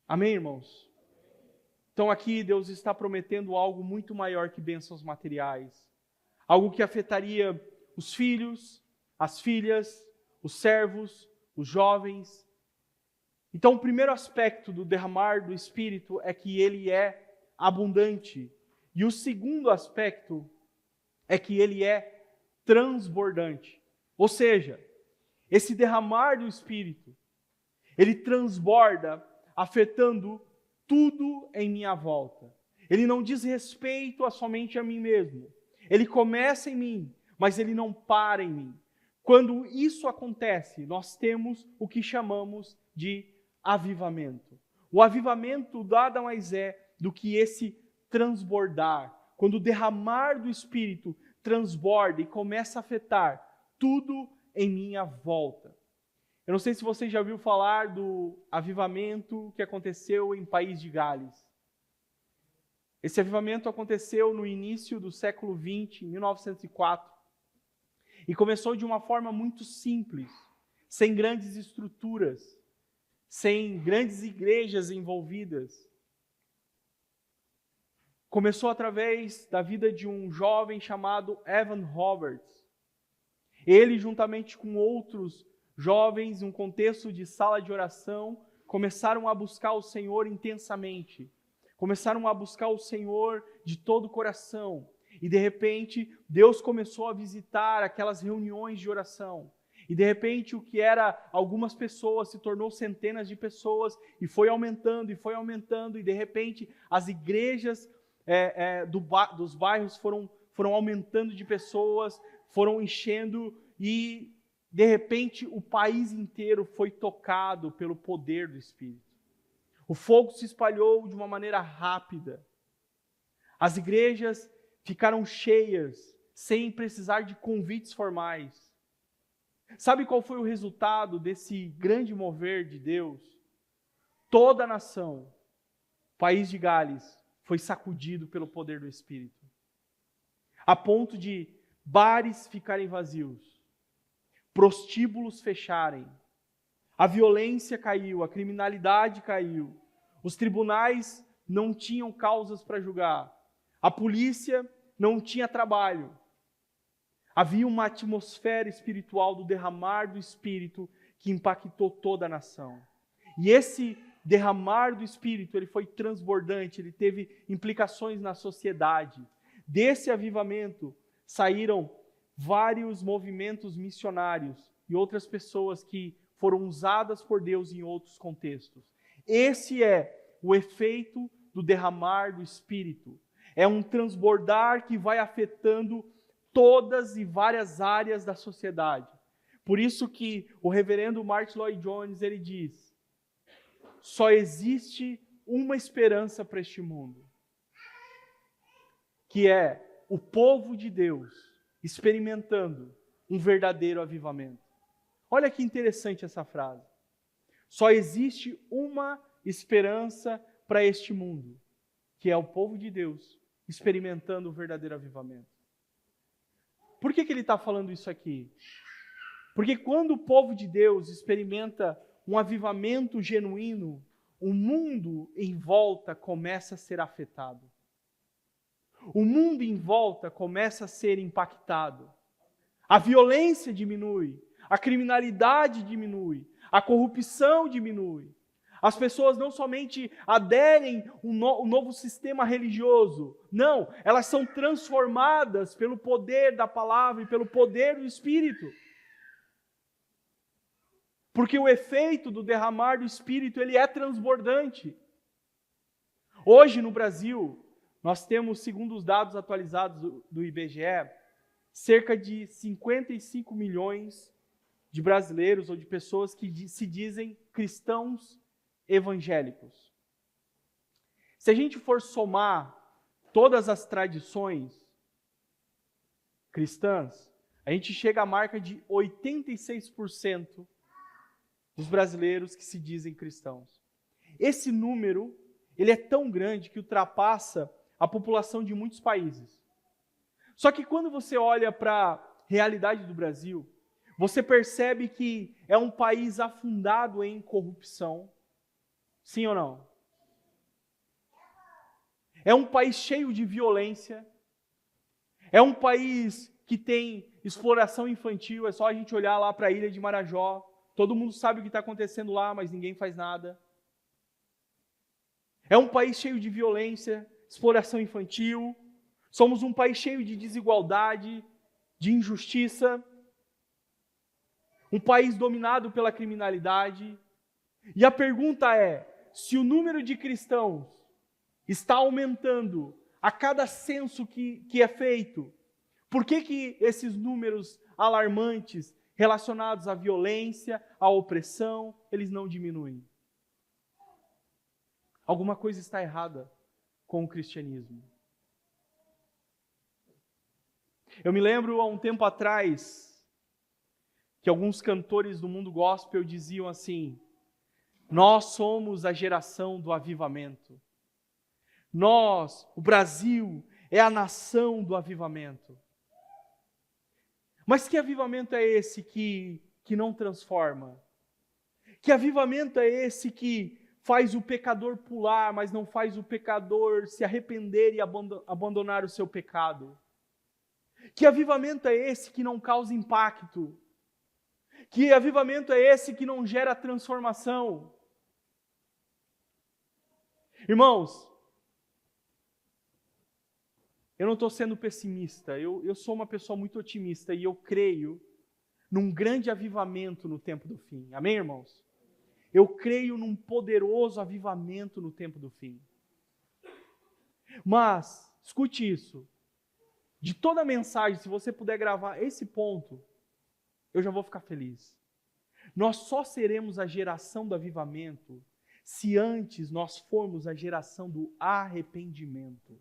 Amém, irmãos? Então aqui Deus está prometendo algo muito maior que bênçãos materiais. Algo que afetaria os filhos, as filhas, os servos, os jovens. Então o primeiro aspecto do derramar do Espírito é que ele é abundante. E o segundo aspecto é que ele é transbordante. Ou seja, esse derramar do Espírito, ele transborda, afetando tudo em minha volta. Ele não diz respeito somente a mim mesmo. Ele começa em mim, mas ele não para em mim. Quando isso acontece, nós temos o que chamamos de avivamento. O avivamento nada mais é do que esse transbordar. Quando o derramar do Espírito transborda e começa a afetar tudo em minha volta. Eu não sei se você já ouviu falar do avivamento que aconteceu em País de Gales. Esse avivamento aconteceu no início do século XX, em 1904, e começou de uma forma muito simples, sem grandes estruturas, sem grandes igrejas envolvidas. Começou através da vida de um jovem chamado Evan Roberts. Ele, juntamente com outros jovens, em um contexto de sala de oração, começaram a buscar o Senhor intensamente. Começaram a buscar o Senhor de todo o coração. E de repente, Deus começou a visitar aquelas reuniões de oração. E de repente, o que era algumas pessoas se tornou centenas de pessoas e foi aumentando, e foi aumentando. E de repente, as igrejas dos bairros foram aumentando de pessoas, foram enchendo e de repente o país inteiro foi tocado pelo poder do Espírito. O fogo se espalhou de uma maneira rápida. As igrejas ficaram cheias, sem precisar de convites formais. Sabe qual foi o resultado desse grande mover de Deus? Toda a nação, País de Gales, foi sacudido pelo poder do Espírito. A ponto de bares ficarem vazios, prostíbulos fecharem, a violência caiu, a criminalidade caiu, os tribunais não tinham causas para julgar, a polícia não tinha trabalho. Havia uma atmosfera espiritual do derramar do Espírito que impactou toda a nação. E esse derramar do Espírito, ele foi transbordante, ele teve implicações na sociedade. Desse avivamento saíram vários movimentos missionários e outras pessoas que foram usadas por Deus em outros contextos. Esse é o efeito do derramar do Espírito. É um transbordar que vai afetando todas e várias áreas da sociedade. Por isso que o reverendo Martyn Lloyd-Jones, ele diz: só existe uma esperança para este mundo, que é o povo de Deus experimentando um verdadeiro avivamento. Olha que interessante essa frase. Só existe uma esperança para este mundo, que é o povo de Deus experimentando o verdadeiro avivamento. Por que ele está falando isso aqui? Porque quando o povo de Deus experimenta um avivamento genuíno, o mundo em volta começa a ser afetado. O mundo em volta começa a ser impactado. A violência diminui, a criminalidade diminui, a corrupção diminui. As pessoas não somente aderem ao novo sistema religioso, não, elas são transformadas pelo poder da palavra e pelo poder do Espírito. Porque o efeito do derramar do Espírito, ele é transbordante. Hoje no Brasil, nós temos, segundo os dados atualizados do IBGE, cerca de 55 milhões de brasileiros ou de pessoas que se dizem cristãos evangélicos. Se a gente for somar todas as tradições cristãs, a gente chega à marca de 86% dos brasileiros que se dizem cristãos. Esse número, ele é tão grande que ultrapassa a população de muitos países. Só que quando você olha para a realidade do Brasil, você percebe que é um país afundado em corrupção. Sim ou não? É um país cheio de violência. É um país que tem exploração infantil. É só a gente olhar lá para a ilha de Marajó. Todo mundo sabe o que está acontecendo lá, mas ninguém faz nada. É um país cheio de violência, exploração infantil. Somos um país cheio de desigualdade, de injustiça. Um país dominado pela criminalidade. E a pergunta é, se o número de cristãos está aumentando a cada censo que é feito, Por que esses números alarmantes relacionados à violência, à opressão, eles não diminuem? Alguma coisa está errada com o cristianismo. Eu me lembro há um tempo atrás que alguns cantores do mundo gospel diziam assim: nós somos a geração do avivamento. Nós, o Brasil, é a nação do avivamento. Mas que avivamento é esse que não transforma? Que avivamento é esse que faz o pecador pular, mas não faz o pecador se arrepender e abandonar o seu pecado? Que avivamento é esse que não causa impacto? Que avivamento é esse que não gera transformação? Irmãos, eu não estou sendo pessimista, eu sou uma pessoa muito otimista e eu creio num grande avivamento no tempo do fim. Amém, irmãos? Eu creio num poderoso avivamento no tempo do fim. Mas, escute isso, de toda a mensagem, se você puder gravar esse ponto, eu já vou ficar feliz. Nós só seremos a geração do avivamento se antes nós formos a geração do arrependimento.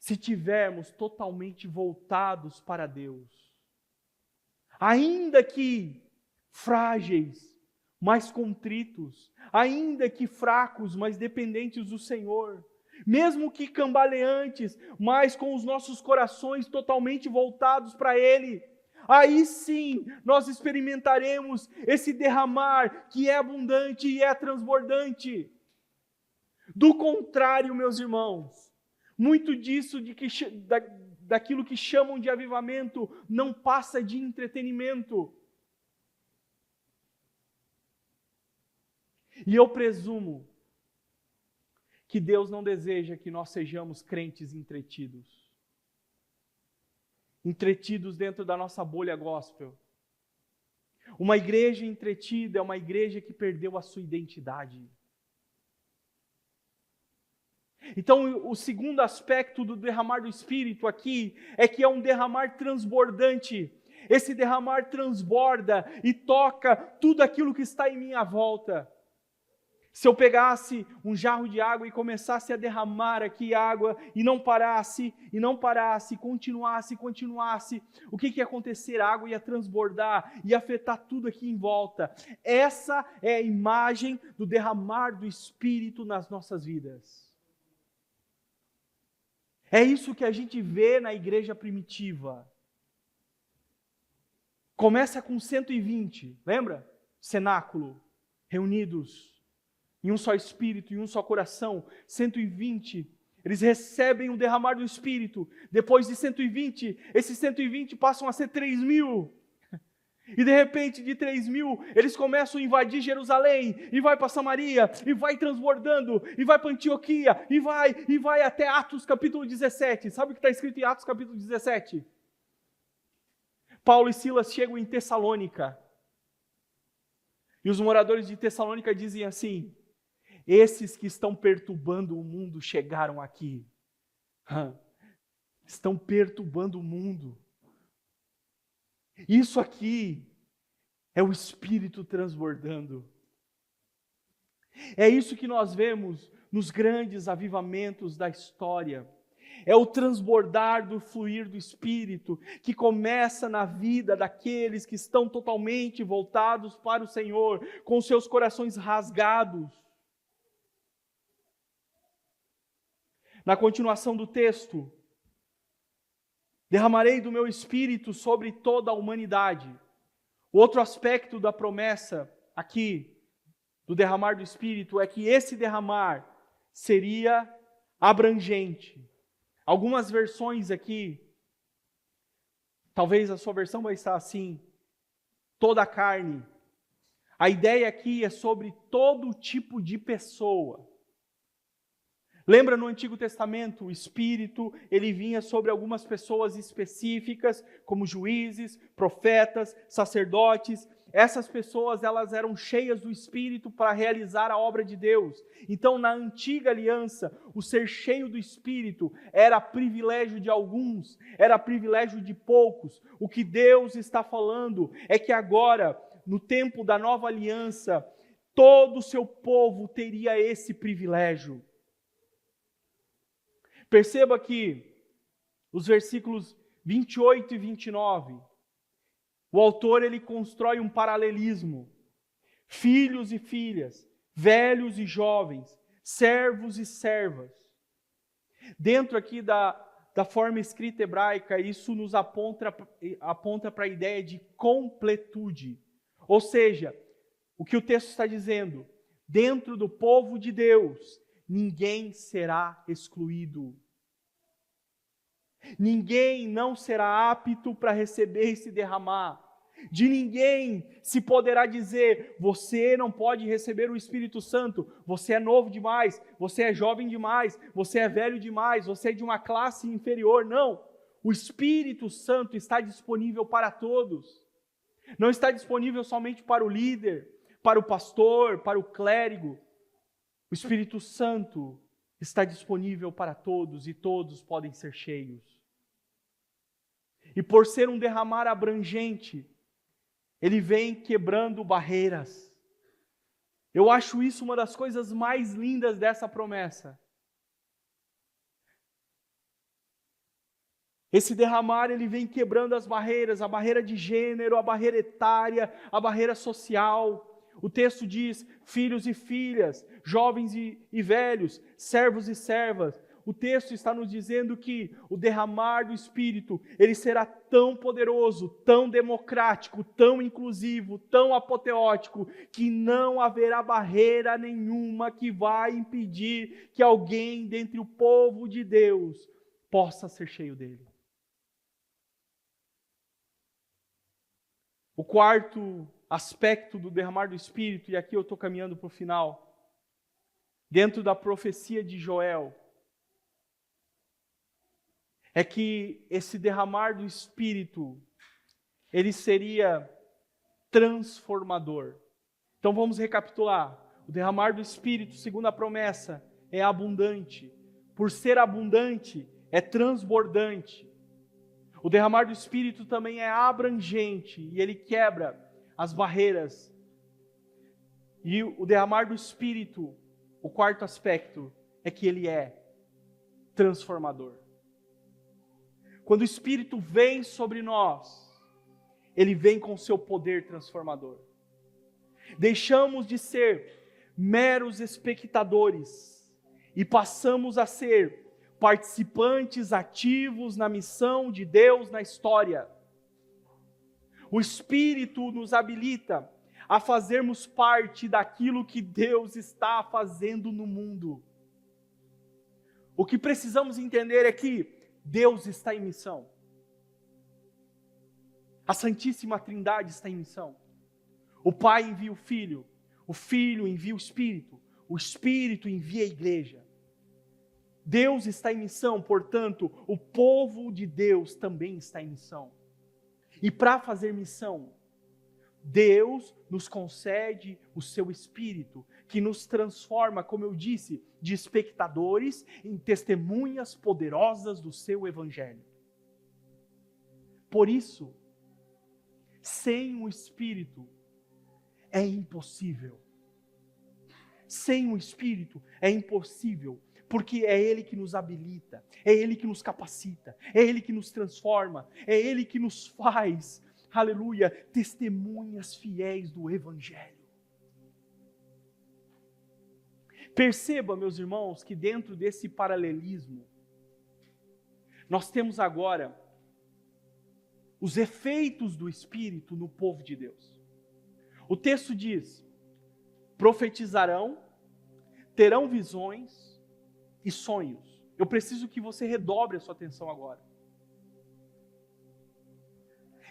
Se tivermos totalmente voltados para Deus, ainda que frágeis, mas contritos, ainda que fracos, mas dependentes do Senhor, mesmo que cambaleantes, mas com os nossos corações totalmente voltados para Ele, aí sim nós experimentaremos esse derramar que é abundante e é transbordante. Do contrário, meus irmãos, muito disso daquilo que chamam de avivamento não passa de entretenimento. E eu presumo que Deus não deseja que nós sejamos crentes entretidos. Entretidos dentro da nossa bolha gospel. Uma igreja entretida é uma igreja que perdeu a sua identidade. Então, o segundo aspecto do derramar do Espírito aqui é que é um derramar transbordante. Esse derramar transborda e toca tudo aquilo que está em minha volta. Se eu pegasse um jarro de água e começasse a derramar aqui água e não parasse, continuasse, o que ia acontecer? A água ia transbordar, ia afetar tudo aqui em volta. Essa é a imagem do derramar do Espírito nas nossas vidas. É isso que a gente vê na igreja primitiva. Começa com 120, lembra? Cenáculo, reunidos em um só Espírito, em um só coração. 120, eles recebem o derramar do Espírito. Depois de 120, esses 120 passam a ser 3.000. E de repente, de 3.000, eles começam a invadir Jerusalém, e vai para Samaria, e vai transbordando, e vai para Antioquia, e vai até Atos capítulo 17. Sabe o que está escrito em Atos capítulo 17? Paulo e Silas chegam em Tessalônica, e os moradores de Tessalônica dizem assim: esses que estão perturbando o mundo chegaram aqui. Estão perturbando o mundo. Isso aqui é o Espírito transbordando. É isso que nós vemos nos grandes avivamentos da história. É o transbordar do fluir do Espírito que começa na vida daqueles que estão totalmente voltados para o Senhor, com seus corações rasgados. Na continuação do texto, derramarei do meu Espírito sobre toda a humanidade. O outro aspecto da promessa aqui, do derramar do Espírito, é que esse derramar seria abrangente. Algumas versões aqui, talvez a sua versão vai estar assim: toda a carne. A ideia aqui é sobre todo tipo de pessoa. Lembra no Antigo Testamento, o Espírito, ele vinha sobre algumas pessoas específicas, como juízes, profetas, sacerdotes. Essas pessoas, elas eram cheias do Espírito para realizar a obra de Deus. Então, na antiga aliança, o ser cheio do Espírito era privilégio de alguns, era privilégio de poucos. O que Deus está falando é que agora, no tempo da nova aliança, todo o seu povo teria esse privilégio. Perceba que os versículos 28 e 29, o autor ele constrói um paralelismo. Filhos e filhas, velhos e jovens, servos e servas. Dentro aqui da forma escrita hebraica, isso nos aponta para a ideia de completude. Ou seja, o que o texto está dizendo, dentro do povo de Deus, ninguém será excluído. Ninguém não será apto para receber esse derramar. De ninguém se poderá dizer, você não pode receber o Espírito Santo, você é novo demais, você é jovem demais, você é velho demais, você é de uma classe inferior. Não, o Espírito Santo está disponível para todos. Não está disponível somente para o líder, para o pastor, para o clérigo. O Espírito Santo está disponível para todos e todos podem ser cheios. E por ser um derramar abrangente, ele vem quebrando barreiras. Eu acho isso uma das coisas mais lindas dessa promessa. Esse derramar, ele vem quebrando as barreiras, a barreira de gênero, a barreira etária, a barreira social. O texto diz, filhos e filhas, jovens e velhos, servos e servas. O texto está nos dizendo que o derramar do Espírito, ele será tão poderoso, tão democrático, tão inclusivo, tão apoteótico, que não haverá barreira nenhuma que vai impedir que alguém dentre o povo de Deus possa ser cheio dele. O quarto aspecto do derramar do Espírito, e aqui eu estou caminhando para o final, dentro da profecia de Joel, é que esse derramar do Espírito, ele seria transformador. Então vamos recapitular. O derramar do Espírito, segundo a promessa, é abundante. Por ser abundante, é transbordante. O derramar do Espírito também é abrangente e ele quebra as barreiras. E o derramar do Espírito, o quarto aspecto, é que ele é transformador. Quando o Espírito vem sobre nós, ele vem com seu poder transformador. Deixamos de ser meros espectadores e passamos a ser participantes ativos na missão de Deus na história. O Espírito nos habilita a fazermos parte daquilo que Deus está fazendo no mundo. O que precisamos entender é que Deus está em missão. A Santíssima Trindade está em missão. O Pai envia o Filho envia o Espírito envia a igreja. Deus está em missão, portanto, o povo de Deus também está em missão. E para fazer missão, Deus nos concede o seu Espírito, que nos transforma, como eu disse, de espectadores em testemunhas poderosas do seu Evangelho. Por isso, sem o Espírito é impossível. Sem o Espírito é impossível, porque é Ele que nos habilita, é Ele que nos capacita, é Ele que nos transforma, é Ele que nos faz, aleluia, testemunhas fiéis do Evangelho. Perceba, meus irmãos, que dentro desse paralelismo, nós temos agora os efeitos do Espírito no povo de Deus. O texto diz, profetizarão, terão visões e sonhos. Eu preciso que você redobre a sua atenção agora.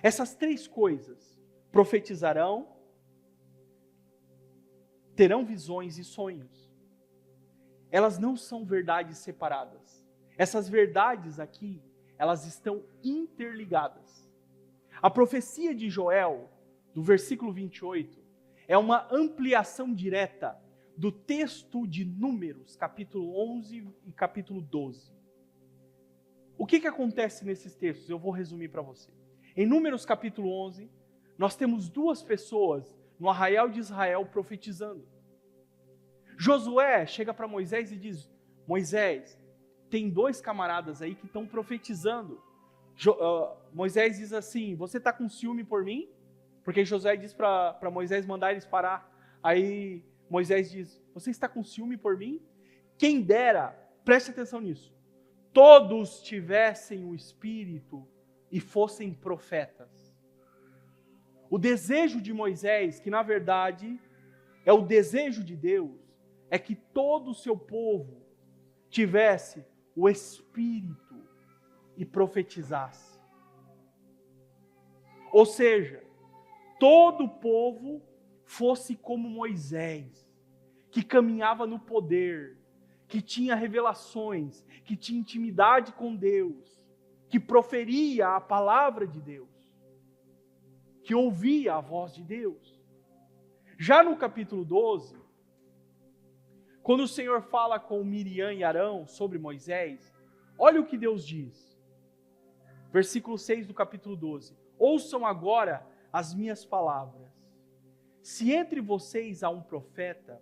Essas três coisas, profetizarão, terão visões e sonhos. elas não são verdades separadas. Essas verdades aqui, elas estão interligadas. A profecia de Joel, do versículo 28, é uma ampliação direta do texto de Números, capítulo 11 e capítulo 12. O que acontece nesses textos? Eu vou resumir para você. Em Números capítulo 11, nós temos duas pessoas no arraial de Israel profetizando. Josué chega para Moisés e diz: Moisés, tem dois camaradas aí que estão profetizando. Moisés diz assim: você está com ciúme por mim? Porque Josué diz para Moisés mandar eles parar. Aí Moisés diz: você está com ciúme por mim? Quem dera, preste atenção nisso, todos tivessem o Espírito e fossem profetas. O desejo de Moisés, que na verdade é o desejo de Deus, é que todo o seu povo tivesse o Espírito e profetizasse. Ou seja, todo o povo fosse como Moisés, que caminhava no poder, que tinha revelações, que tinha intimidade com Deus, que proferia a palavra de Deus, que ouvia a voz de Deus. Já no capítulo 12, quando o Senhor fala com Miriam e Arão sobre Moisés, olha o que Deus diz. Versículo 6 do capítulo 12. Ouçam agora as minhas palavras. Se entre vocês há um profeta,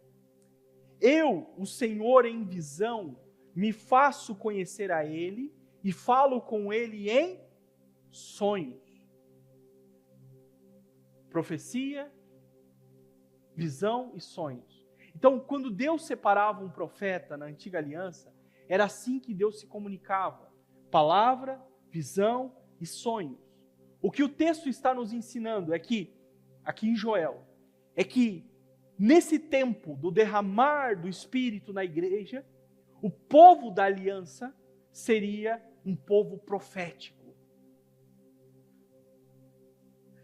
eu, o Senhor, em visão, me faço conhecer a ele e falo com ele em sonhos. Profecia, visão e sonhos. Então, quando Deus separava um profeta na antiga aliança, era assim que Deus se comunicava: palavra, visão e sonhos. O que o texto está nos ensinando é que, aqui em Joel, é que nesse tempo do derramar do Espírito na igreja, o povo da aliança seria um povo profético,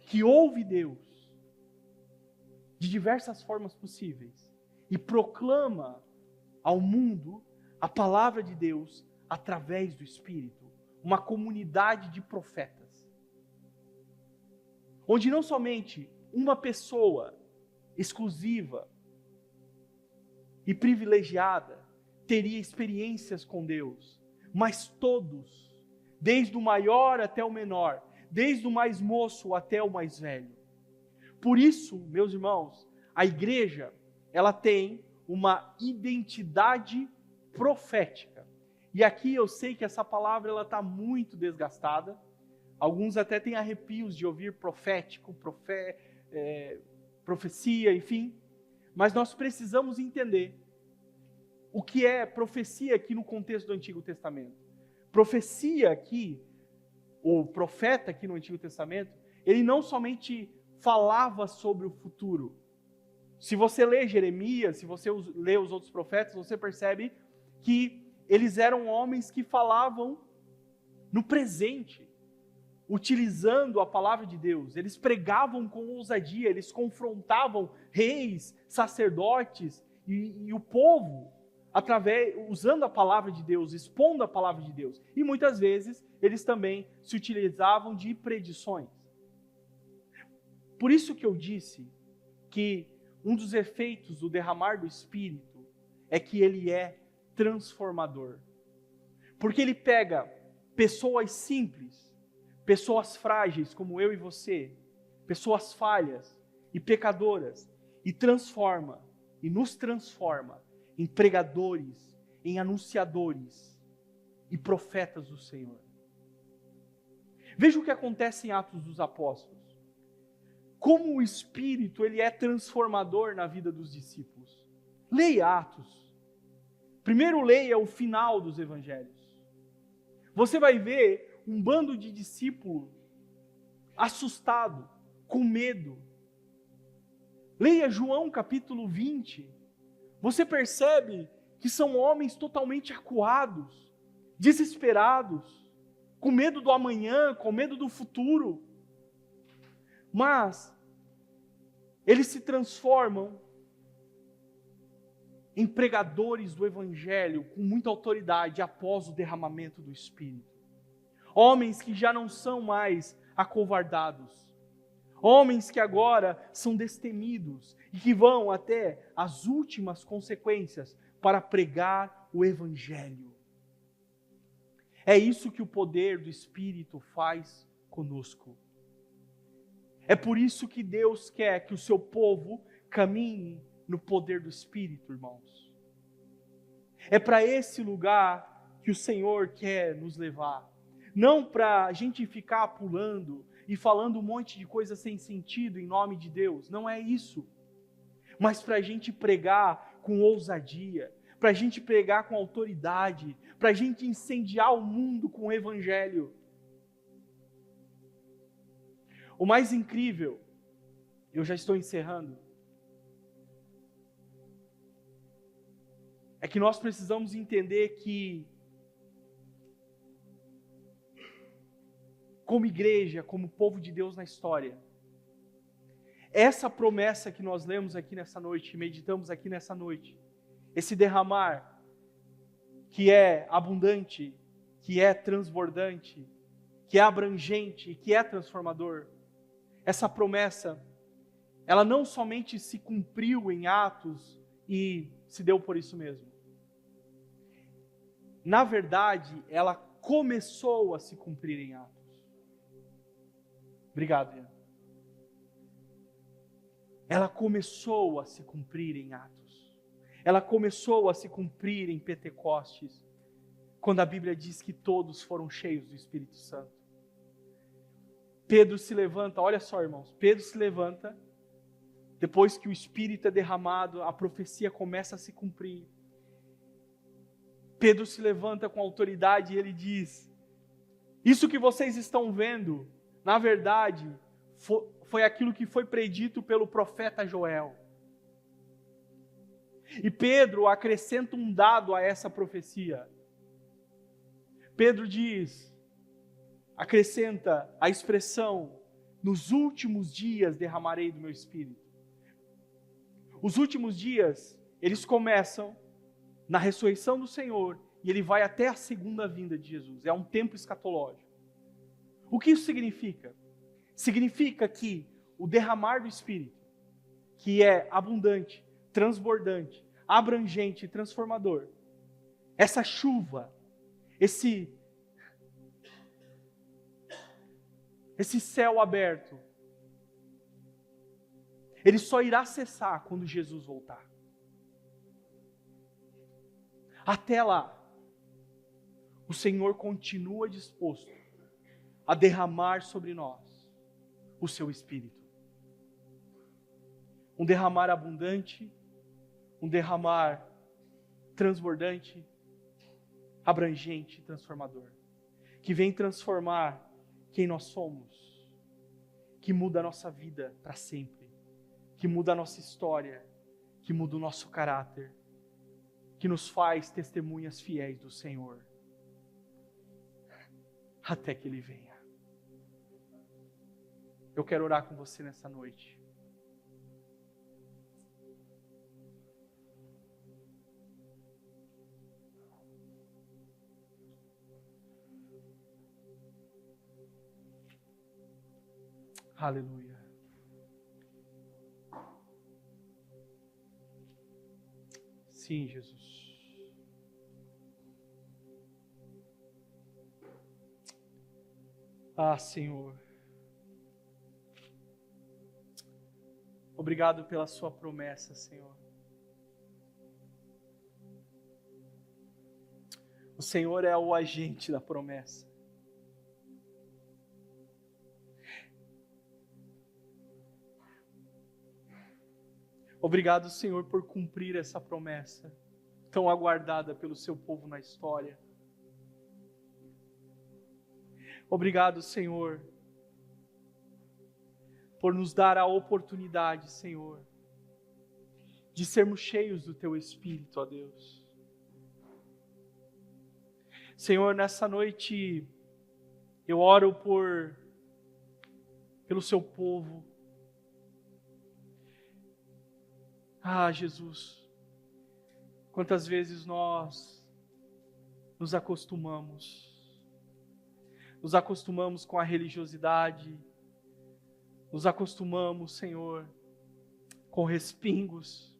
que ouve Deus de diversas formas possíveis e proclama ao mundo a palavra de Deus através do Espírito, uma comunidade de profetas, onde não somente uma pessoa exclusiva e privilegiada teria experiências com Deus, mas todos, desde o maior até o menor, desde o mais moço até o mais velho. Por isso, meus irmãos, a igreja, ela tem uma identidade profética. E aqui eu sei que essa palavra ela está muito desgastada. Alguns até têm arrepios de ouvir profético, profecia, enfim. Mas nós precisamos entender o que é profecia aqui no contexto do Antigo Testamento. Profecia aqui, o profeta aqui no Antigo Testamento, ele não somente falava sobre o futuro. Se você lê Jeremias, se você lê os outros profetas, você percebe que eles eram homens que falavam no presente, utilizando a palavra de Deus. Eles pregavam com ousadia, eles confrontavam reis, sacerdotes e o povo, usando a palavra de Deus, expondo a palavra de Deus. E muitas vezes eles também se utilizavam de predições. Por isso que eu disse que um dos efeitos do derramar do Espírito é que ele é transformador. Porque ele pega pessoas simples, pessoas frágeis como eu e você, pessoas falhas e pecadoras, e nos transforma em pregadores, em anunciadores e profetas do Senhor. Veja o que acontece em Atos dos Apóstolos. Como o Espírito ele é transformador na vida dos discípulos. Leia Atos. Primeiro leia o final dos evangelhos. Você vai ver um bando de discípulos assustado, com medo. Leia João capítulo 20. Você percebe que são homens totalmente acuados, desesperados, com medo do amanhã, com medo do futuro. Mas eles se transformam em pregadores do Evangelho com muita autoridade após o derramamento do Espírito. Homens que já não são mais acovardados. Homens que agora são destemidos e que vão até as últimas consequências para pregar o Evangelho. É isso que o poder do Espírito faz conosco. É por isso que Deus quer que o seu povo caminhe no poder do Espírito, irmãos. É para esse lugar que o Senhor quer nos levar. Não para a gente ficar pulando e falando um monte de coisa sem sentido em nome de Deus. Não é isso. Mas para a gente pregar com ousadia, para a gente pregar com autoridade, para a gente incendiar o mundo com o Evangelho. O mais incrível, eu já estou encerrando, é que nós precisamos entender que, como igreja, como povo de Deus na história, essa promessa que nós lemos aqui nessa noite, meditamos aqui nessa noite, esse derramar que é abundante, que é transbordante, que é abrangente, que é transformador, essa promessa, ela não somente se cumpriu em Atos e se deu por isso mesmo. Na verdade, ela começou a se cumprir em Atos. Obrigado, Ian. Ela começou a se cumprir em Atos. Ela começou a se cumprir em Pentecostes, quando a Bíblia diz que todos foram cheios do Espírito Santo. Pedro se levanta, olha só, irmãos, Pedro se levanta, depois que o Espírito é derramado, a profecia começa a se cumprir. Pedro se levanta com autoridade e ele diz: isso que vocês estão vendo, na verdade, foi aquilo que foi predito pelo profeta Joel. E Pedro acrescenta um dado a essa profecia. Pedro acrescenta a expressão: nos últimos dias derramarei do meu Espírito. Os últimos dias, eles começam na ressurreição do Senhor e ele vai até a segunda vinda de Jesus. É um tempo escatológico. O que isso significa? Significa que o derramar do Espírito, que é abundante, transbordante, abrangente e transformador, essa chuva, esse céu aberto, ele só irá cessar quando Jesus voltar. Até lá, o Senhor continua disposto a derramar sobre nós o seu Espírito. Um derramar abundante, um derramar transbordante, abrangente, transformador, que vem transformar quem nós somos, que muda a nossa vida para sempre, que muda a nossa história, que muda o nosso caráter, que nos faz testemunhas fiéis do Senhor, até que Ele venha. Eu quero orar com você nessa noite. Aleluia. Sim, Jesus. Ah, Senhor. Obrigado pela sua promessa, Senhor. O Senhor é o agente da promessa. Obrigado, Senhor, por cumprir essa promessa tão aguardada pelo seu povo na história. Obrigado, Senhor, por nos dar a oportunidade, Senhor, de sermos cheios do Teu Espírito, ó Deus. Senhor, nessa noite, eu oro pelo Seu povo. Ah, Jesus, Quantas vezes nós nos acostumamos com a religiosidade, nos acostumamos, Senhor, com respingos,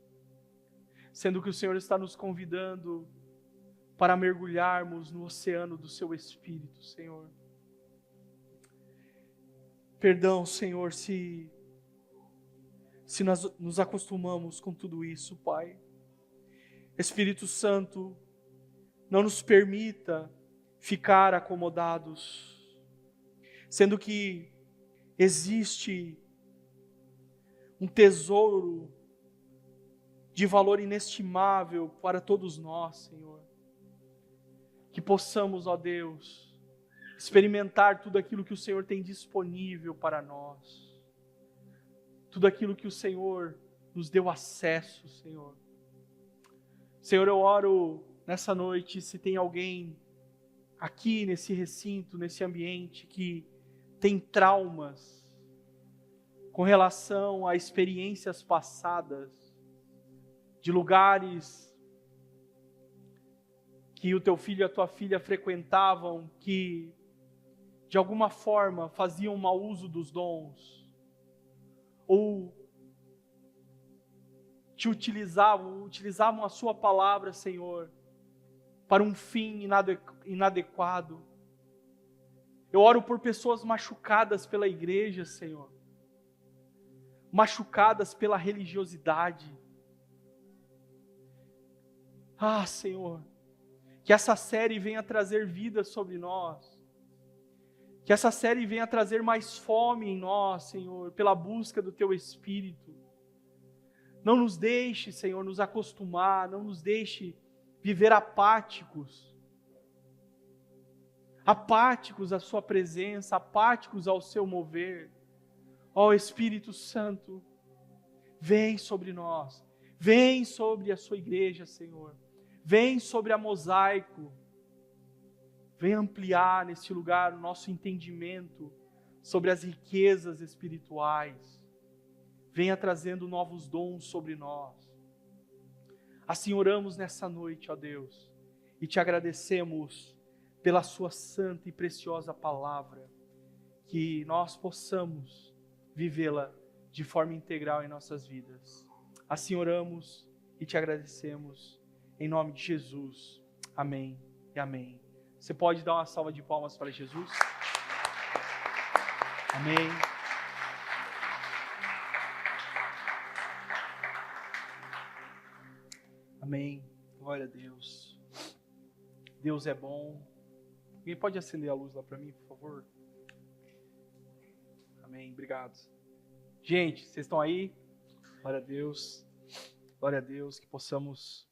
sendo que o Senhor está nos convidando para mergulharmos no oceano do Seu Espírito, Senhor. Perdão, Senhor, se nós nos acostumamos com tudo isso, Pai. Espírito Santo, não nos permita ficar acomodados, sendo que existe um tesouro de valor inestimável para todos nós, Senhor. Que possamos, ó Deus, experimentar tudo aquilo que o Senhor tem disponível para nós. Tudo aquilo que o Senhor nos deu acesso, Senhor. Senhor, eu oro nessa noite, se tem alguém aqui nesse recinto, nesse ambiente, que tem traumas com relação a experiências passadas, de lugares que o teu filho e a tua filha frequentavam, que de alguma forma faziam mau uso dos dons, ou te utilizavam a sua palavra, Senhor, para um fim inadequado. Eu oro por pessoas machucadas pela igreja, Senhor, machucadas pela religiosidade. Ah, Senhor, que essa série venha trazer vida sobre nós, que essa série venha trazer mais fome em nós, Senhor, pela busca do Teu Espírito. Não nos deixe, Senhor, nos acostumar, não nos deixe viver apáticos à Sua presença, apáticos ao Seu mover. Ó Espírito Santo, vem sobre nós, vem sobre a Sua igreja, Senhor, vem sobre a Mosaico, vem ampliar neste lugar o nosso entendimento sobre as riquezas espirituais. Venha trazendo novos dons sobre nós. Assim oramos nessa noite, ó Deus, e te agradecemos pela Sua santa e preciosa palavra, que nós possamos vivê-la de forma integral em nossas vidas. Assim oramos e te agradecemos, em nome de Jesus. Amém e amém. Você pode dar uma salva de palmas para Jesus? Amém. Amém. Glória a Deus. Deus é bom. Alguém pode acender a luz lá para mim, por favor? Amém. Obrigado. Gente, vocês estão aí? Glória a Deus. Glória a Deus, que possamos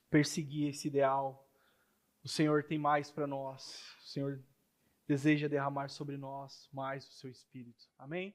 perseguir esse ideal. O Senhor tem mais para nós. O Senhor deseja derramar sobre nós mais o Seu Espírito. Amém?